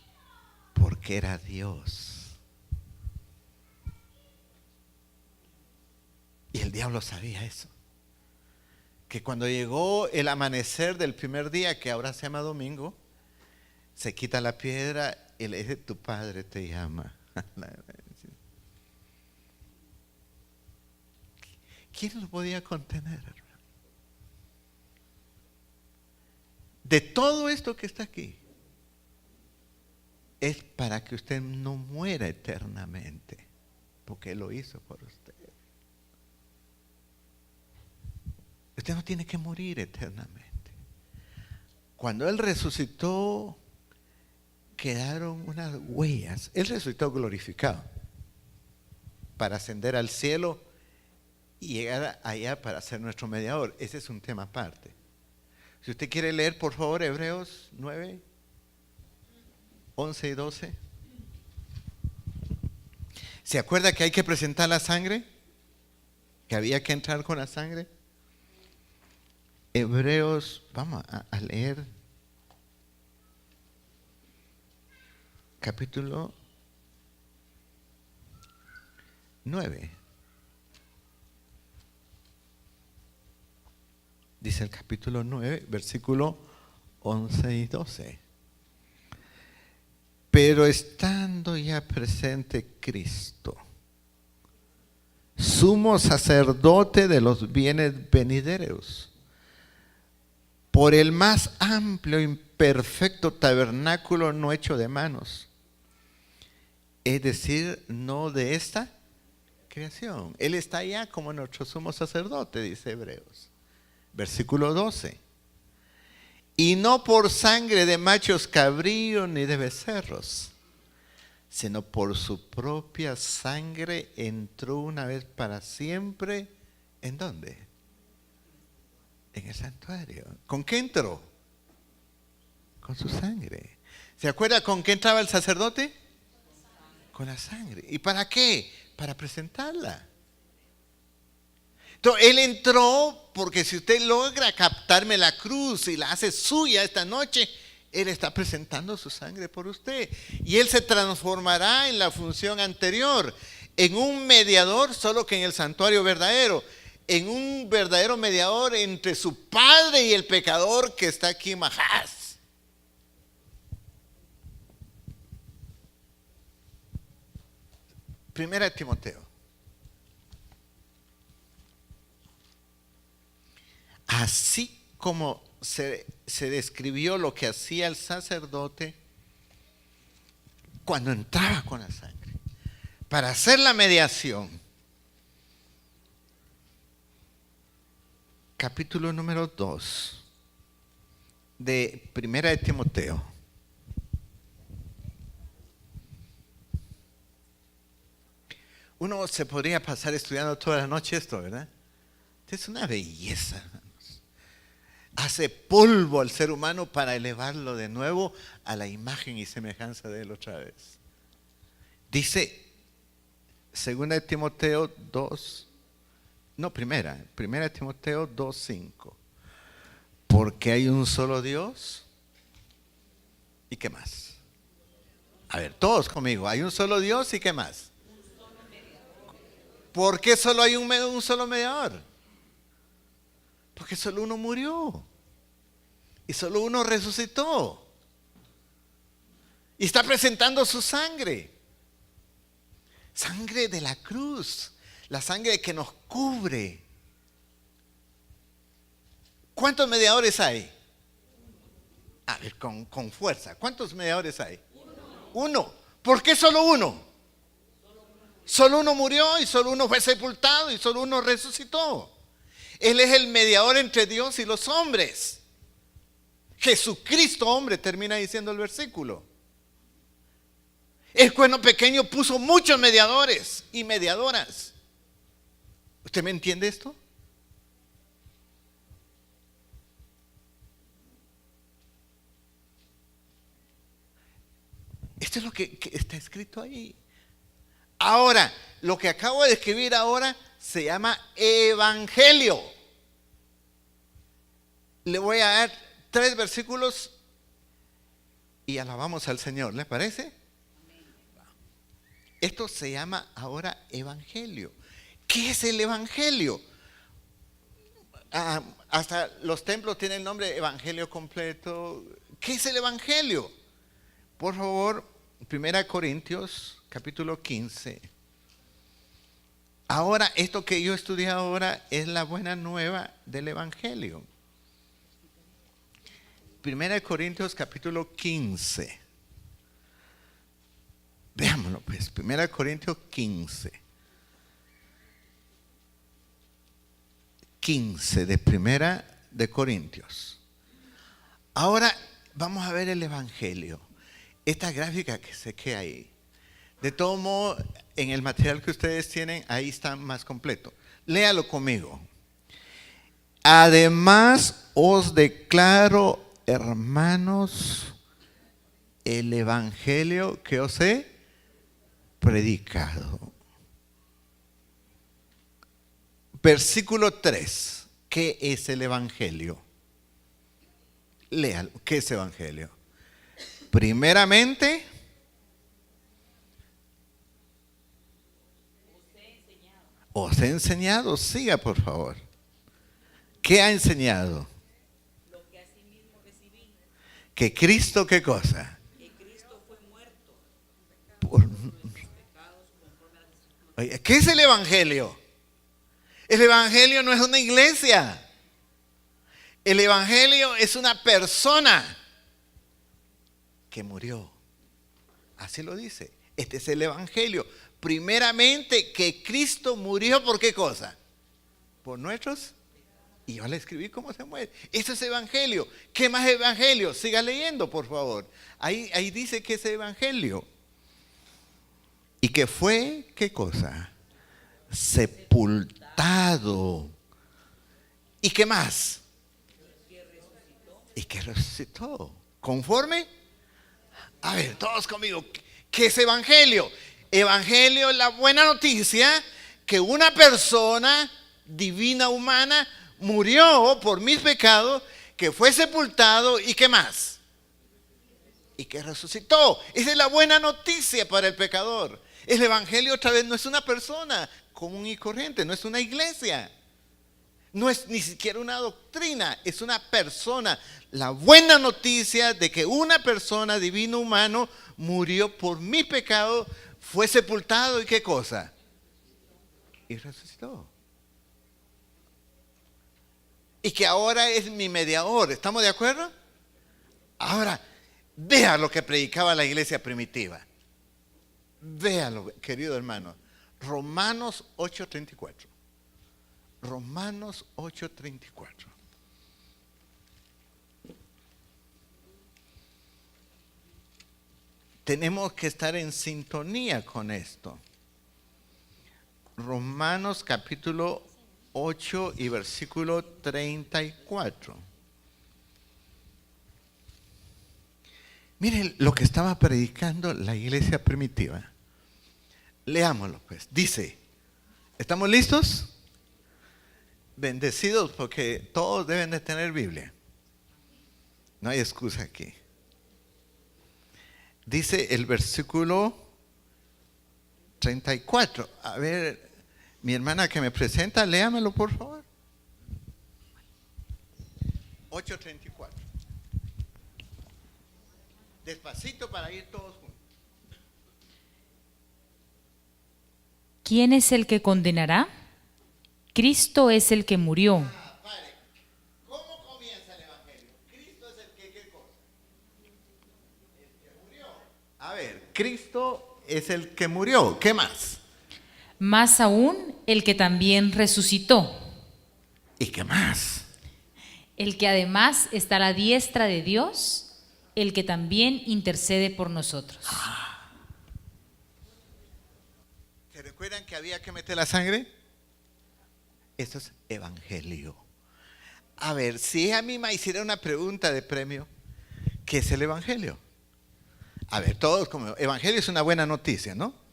porque era Dios. Y el diablo sabía eso. Que cuando llegó el amanecer del primer día, que ahora se llama domingo, se quita la piedra y le dice: tu padre te llama. ¿Quién lo podía contener, hermano? De todo esto que está aquí, es para que usted no muera eternamente, porque Él lo hizo por usted. Usted no tiene que morir eternamente. Cuando Él resucitó, quedaron unas huellas. Él resucitó glorificado para ascender al cielo y llegar allá para ser nuestro mediador. Ese es un tema aparte. Si usted quiere leer, por favor, Hebreos 9, 11 y 12. ¿Se acuerda que hay que presentar la sangre? ¿Que había que entrar con la sangre? Hebreos, vamos a leer capítulo 9. Dice el capítulo 9, versículo 11 y 12. Pero estando ya presente Cristo, sumo sacerdote de los bienes venideros, por el más amplio y perfecto tabernáculo no hecho de manos, es decir, no de esta creación. Él está allá como nuestro sumo sacerdote, dice Hebreos. Versículo 12. Y no por sangre de machos cabríos ni de becerros, sino por su propia sangre entró una vez para siempre. ¿En dónde? En el santuario. ¿Con qué entró? Con su sangre. ¿Se acuerda con qué entraba el sacerdote? Con la sangre. ¿Y para qué? Para presentarla. Entonces, Él entró porque si usted logra captarme la cruz y la hace suya esta noche, Él está presentando su sangre por usted. Y Él se transformará en la función anterior, en un mediador, solo que en el santuario verdadero, en un verdadero mediador entre su padre y el pecador que está aquí en Majás. Primera de Timoteo. Así como se describió lo que hacía el sacerdote cuando entraba con la sangre, para hacer la mediación. Capítulo número 2 de Primera de Timoteo. Uno se podría pasar estudiando toda la noche esto, ¿verdad? Es una belleza, hermanos. Hace polvo al ser humano para elevarlo de nuevo a la imagen y semejanza de él otra vez. Dice 2 Timoteo 2, no, primera Timoteo 2:5. Porque hay un solo Dios. ¿Y qué más? A ver, todos conmigo. Hay un solo Dios y qué más. ¿Por qué solo hay un solo mediador? Porque solo uno murió. Y solo uno resucitó. Y está presentando su sangre. Sangre de la cruz. La sangre que nos cubre. ¿Cuántos mediadores hay? A ver, con fuerza. ¿Cuántos mediadores hay? Uno. ¿Por qué solo uno? Solo uno murió y solo uno fue sepultado y solo uno resucitó. Él es el mediador entre Dios y los hombres. Jesucristo, hombre, termina diciendo el versículo. El cuerno pequeño puso muchos mediadores y mediadoras. ¿Usted me entiende esto? Esto es lo que está escrito ahí. Ahora, lo que acabo de escribir ahora se llama evangelio. Le voy a dar 3 versículos y alabamos al Señor. ¿Les parece? Esto se llama ahora evangelio. ¿Qué es el evangelio? Hasta los templos tienen el nombre evangelio completo. ¿Qué es el evangelio? Por favor, 1 Corintios capítulo 15. Ahora, esto que yo estudié ahora es la buena nueva del evangelio. 1 Corintios capítulo 15. Veámoslo pues, 1 Corintios 15. 15 de 1 de Corintios. Ahora vamos a ver el evangelio. Esta gráfica que se queda ahí. De todo modo, en el material que ustedes tienen, ahí está más completo. Léalo conmigo. Además os declaro, hermanos, el evangelio que os he predicado. Versículo 3. ¿Qué es el evangelio? Léalo. ¿Qué es evangelio? Primeramente, os he enseñado, siga por favor. ¿Qué ha enseñado? Lo que asimismo recibí, Que Cristo, ¿qué cosa? que Cristo fue muerto Por- pecados conforme a las Escrituras. Oye, ¿qué es el evangelio? El evangelio no es una iglesia. El evangelio es una persona que murió. Así lo dice. Este es el evangelio. Primeramente que Cristo murió por qué cosa? Por nuestros. Y yo le escribí cómo se muere. Eso es evangelio. ¿Qué más evangelio? Siga leyendo, por favor. Ahí dice que es evangelio. Y que fue, ¿qué cosa? Sepultado. ¿Y qué más? Y que resucitó. ¿Conforme? A ver, todos conmigo. ¿Qué es evangelio? Evangelio es la buena noticia que una persona divina, humana, murió por mis pecados, que fue sepultado y ¿qué más? Y que resucitó. Esa es la buena noticia para el pecador. El evangelio otra vez no es una persona común y corriente, no es una iglesia. No es ni siquiera una doctrina, es una persona. La buena noticia de que una persona divino humano murió por mi pecado, fue sepultado y qué cosa? Y resucitó. Y que ahora es mi mediador. ¿Estamos de acuerdo? Ahora, vea lo que predicaba la iglesia primitiva. Véalo, querido hermano. Romanos 8:34. Romanos 8:34. Tenemos que estar en sintonía con esto. Romanos capítulo 8 y versículo 34. Miren lo que estaba predicando la iglesia primitiva. Leámoslo pues. Dice, ¿estamos listos? Bendecidos porque todos deben de tener Biblia. No hay excusa aquí. Dice el versículo 34. A ver, mi hermana que me presenta, léamelo por favor. 8:34. Despacito para ir todos juntos. ¿Quién es el que condenará? Cristo es el que murió. Padre, ¿cómo comienza el evangelio? Cristo es el que, ¿qué cosa? El que murió. A ver, Cristo es el que murió. ¿Qué más? Más aún, el que también resucitó, ¿Y qué más? el que además está a la diestra de Dios, el que también intercede por nosotros. ¿Se recuerdan que había que meter la sangre? Esto es evangelio. A ver, si a mí me hiciera una pregunta de premio, ¿qué es el evangelio? A ver, todos como evangelio es una buena noticia, ¿no?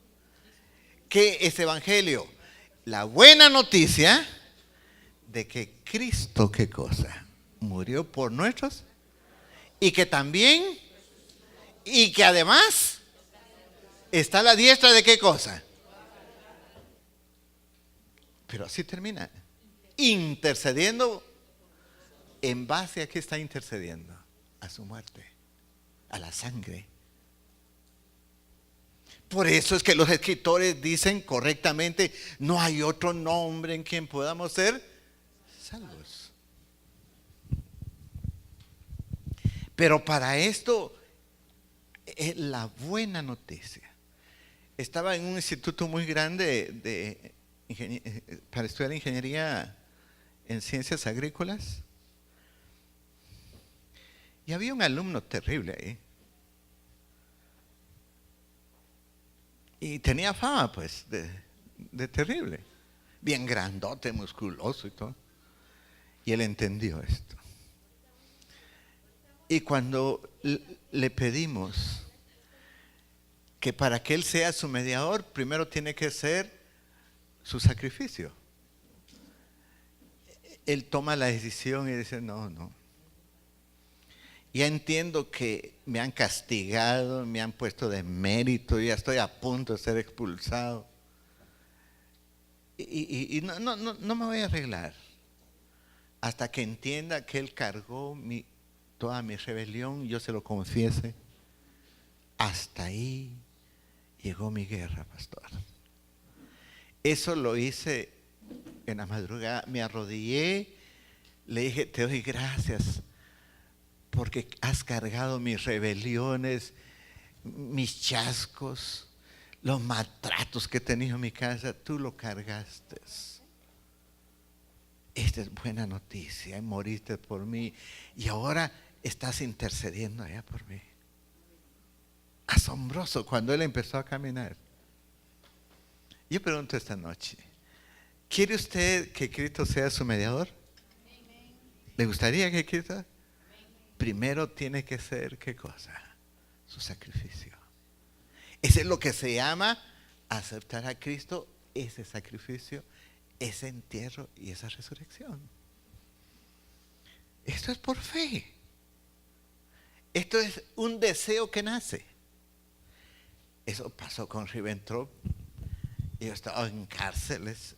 ¿Qué es evangelio? La buena noticia de que Cristo, ¿qué cosa? Murió por nuestros y que también y que además está a la diestra de qué cosa. Pero así termina. Intercediendo. ¿En base a qué está intercediendo? A su muerte, a la sangre. Por eso es que los escritores dicen correctamente, no hay otro nombre en quien podamos ser salvos. Pero para esto es la buena noticia. Estaba en un instituto muy grande para estudiar ingeniería en ciencias agrícolas. Y había un alumno terrible ahí. Y tenía fama, pues, de terrible. Bien grandote, musculoso y todo. Y él entendió esto. Y cuando le pedimos que para que él sea su mediador, primero tiene que ser su sacrificio. Él toma la decisión y dice, no. Ya entiendo que me han castigado, me han puesto de mérito, ya estoy a punto de ser expulsado. Y no me voy a arreglar hasta que entienda que Él cargó toda mi rebelión, yo se lo confiese. Hasta ahí llegó mi guerra, pastor. Eso lo hice en la madrugada, me arrodillé, le dije, te doy gracias porque has cargado mis rebeliones, mis chascos, los maltratos que he tenido en mi casa, tú lo cargaste. Esta es buena noticia, moriste por mí y ahora estás intercediendo allá por mí. Asombroso cuando él empezó a caminar. Yo pregunto esta noche, ¿quiere usted que Cristo sea su mediador? ¿Le gustaría que Cristo? Primero tiene que ser, ¿qué cosa? Su sacrificio. Eso es lo que se llama aceptar a Cristo, ese sacrificio, ese entierro y esa resurrección. Esto es por fe. Esto es un deseo que nace. Eso pasó con Ribbentrop. Yo estaba en cárceles.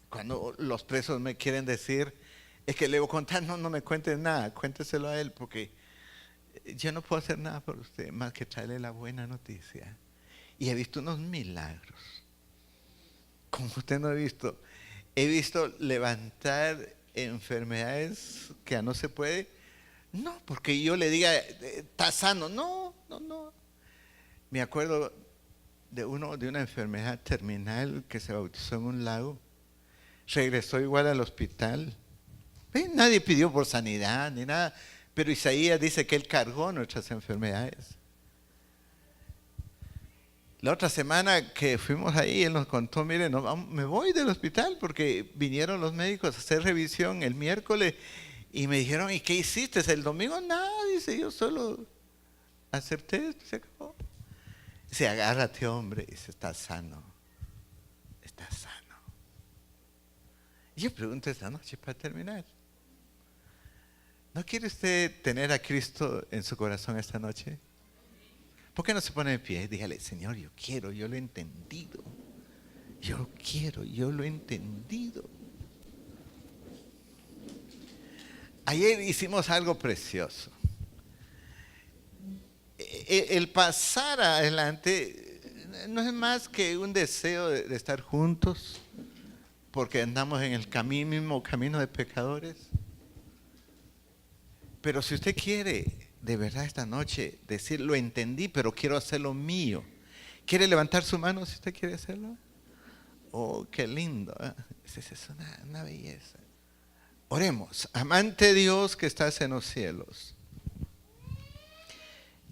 Cuando los presos me quieren decir, es que le voy a contar, no me cuentes nada, cuénteselo a él, porque yo no puedo hacer nada por usted más que traerle la buena noticia. Y he visto unos milagros, como usted no ha visto. He visto levantar enfermedades que ya no se puede. No, porque yo le diga, está sano. No. Me acuerdo de una enfermedad terminal que se bautizó en un lago. Regresó igual al hospital. Nadie pidió por sanidad ni nada, pero Isaías dice que Él cargó nuestras enfermedades. La otra semana que fuimos ahí, él nos contó, mire, no, me voy del hospital porque vinieron los médicos a hacer revisión el miércoles y me dijeron, ¿y qué hiciste? El domingo nada, dice, yo solo acepté, se acabó. Dice, agárrate, hombre, dice, estás sano, estás sano. Y yo pregunto esta noche para terminar, ¿no quiere usted tener a Cristo en su corazón esta noche? ¿Por qué no se pone de pie? Dígale, Señor, yo quiero, yo lo he entendido. Yo quiero, yo lo he entendido. Ayer hicimos algo precioso. El pasar adelante no es más que un deseo de estar juntos, porque andamos en el mismo camino de pecadores. Pero si usted quiere de verdad esta noche decir, lo entendí, pero quiero hacerlo mío. ¿Quiere levantar su mano si usted quiere hacerlo? Oh, qué lindo. Es una belleza. Oremos. Amante Dios que estás en los cielos.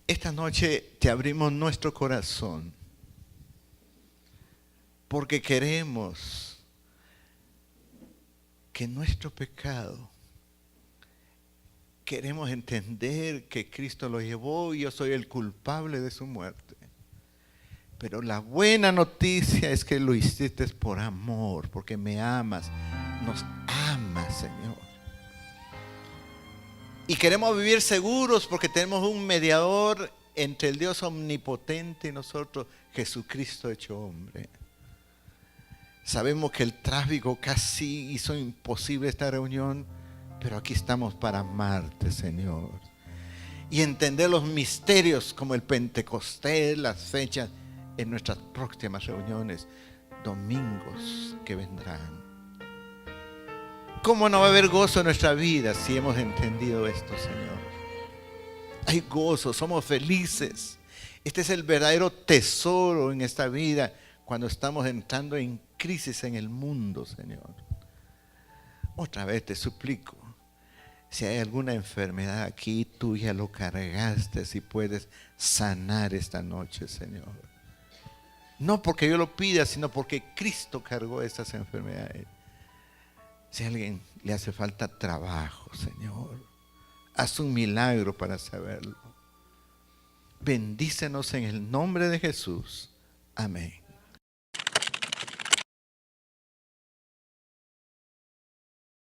Esta noche te abrimos nuestro corazón porque queremos que nuestro pecado, queremos entender que Cristo lo llevó y yo soy el culpable de su muerte. Pero la buena noticia es que lo hiciste por amor, porque me amas, nos amas, Señor. Y queremos vivir seguros porque tenemos un mediador entre el Dios omnipotente y nosotros, Jesucristo hecho hombre. Sabemos que el tráfico casi hizo imposible esta reunión, pero aquí estamos para amarte, Señor. Y entender los misterios como el Pentecostés, las fechas en nuestras próximas reuniones, domingos que vendrán. ¿Cómo no va a haber gozo en nuestra vida si hemos entendido esto, Señor? Hay gozo, somos felices. Este es el verdadero tesoro en esta vida cuando estamos entrando en crisis en el mundo, Señor. Otra vez te suplico, si hay alguna enfermedad aquí, tú ya lo cargaste, si puedes sanar esta noche, Señor. No porque yo lo pida, sino porque Cristo cargó estas enfermedades. Si a alguien le hace falta trabajo, Señor, haz un milagro para saberlo. Bendícenos en el nombre de Jesús. Amén.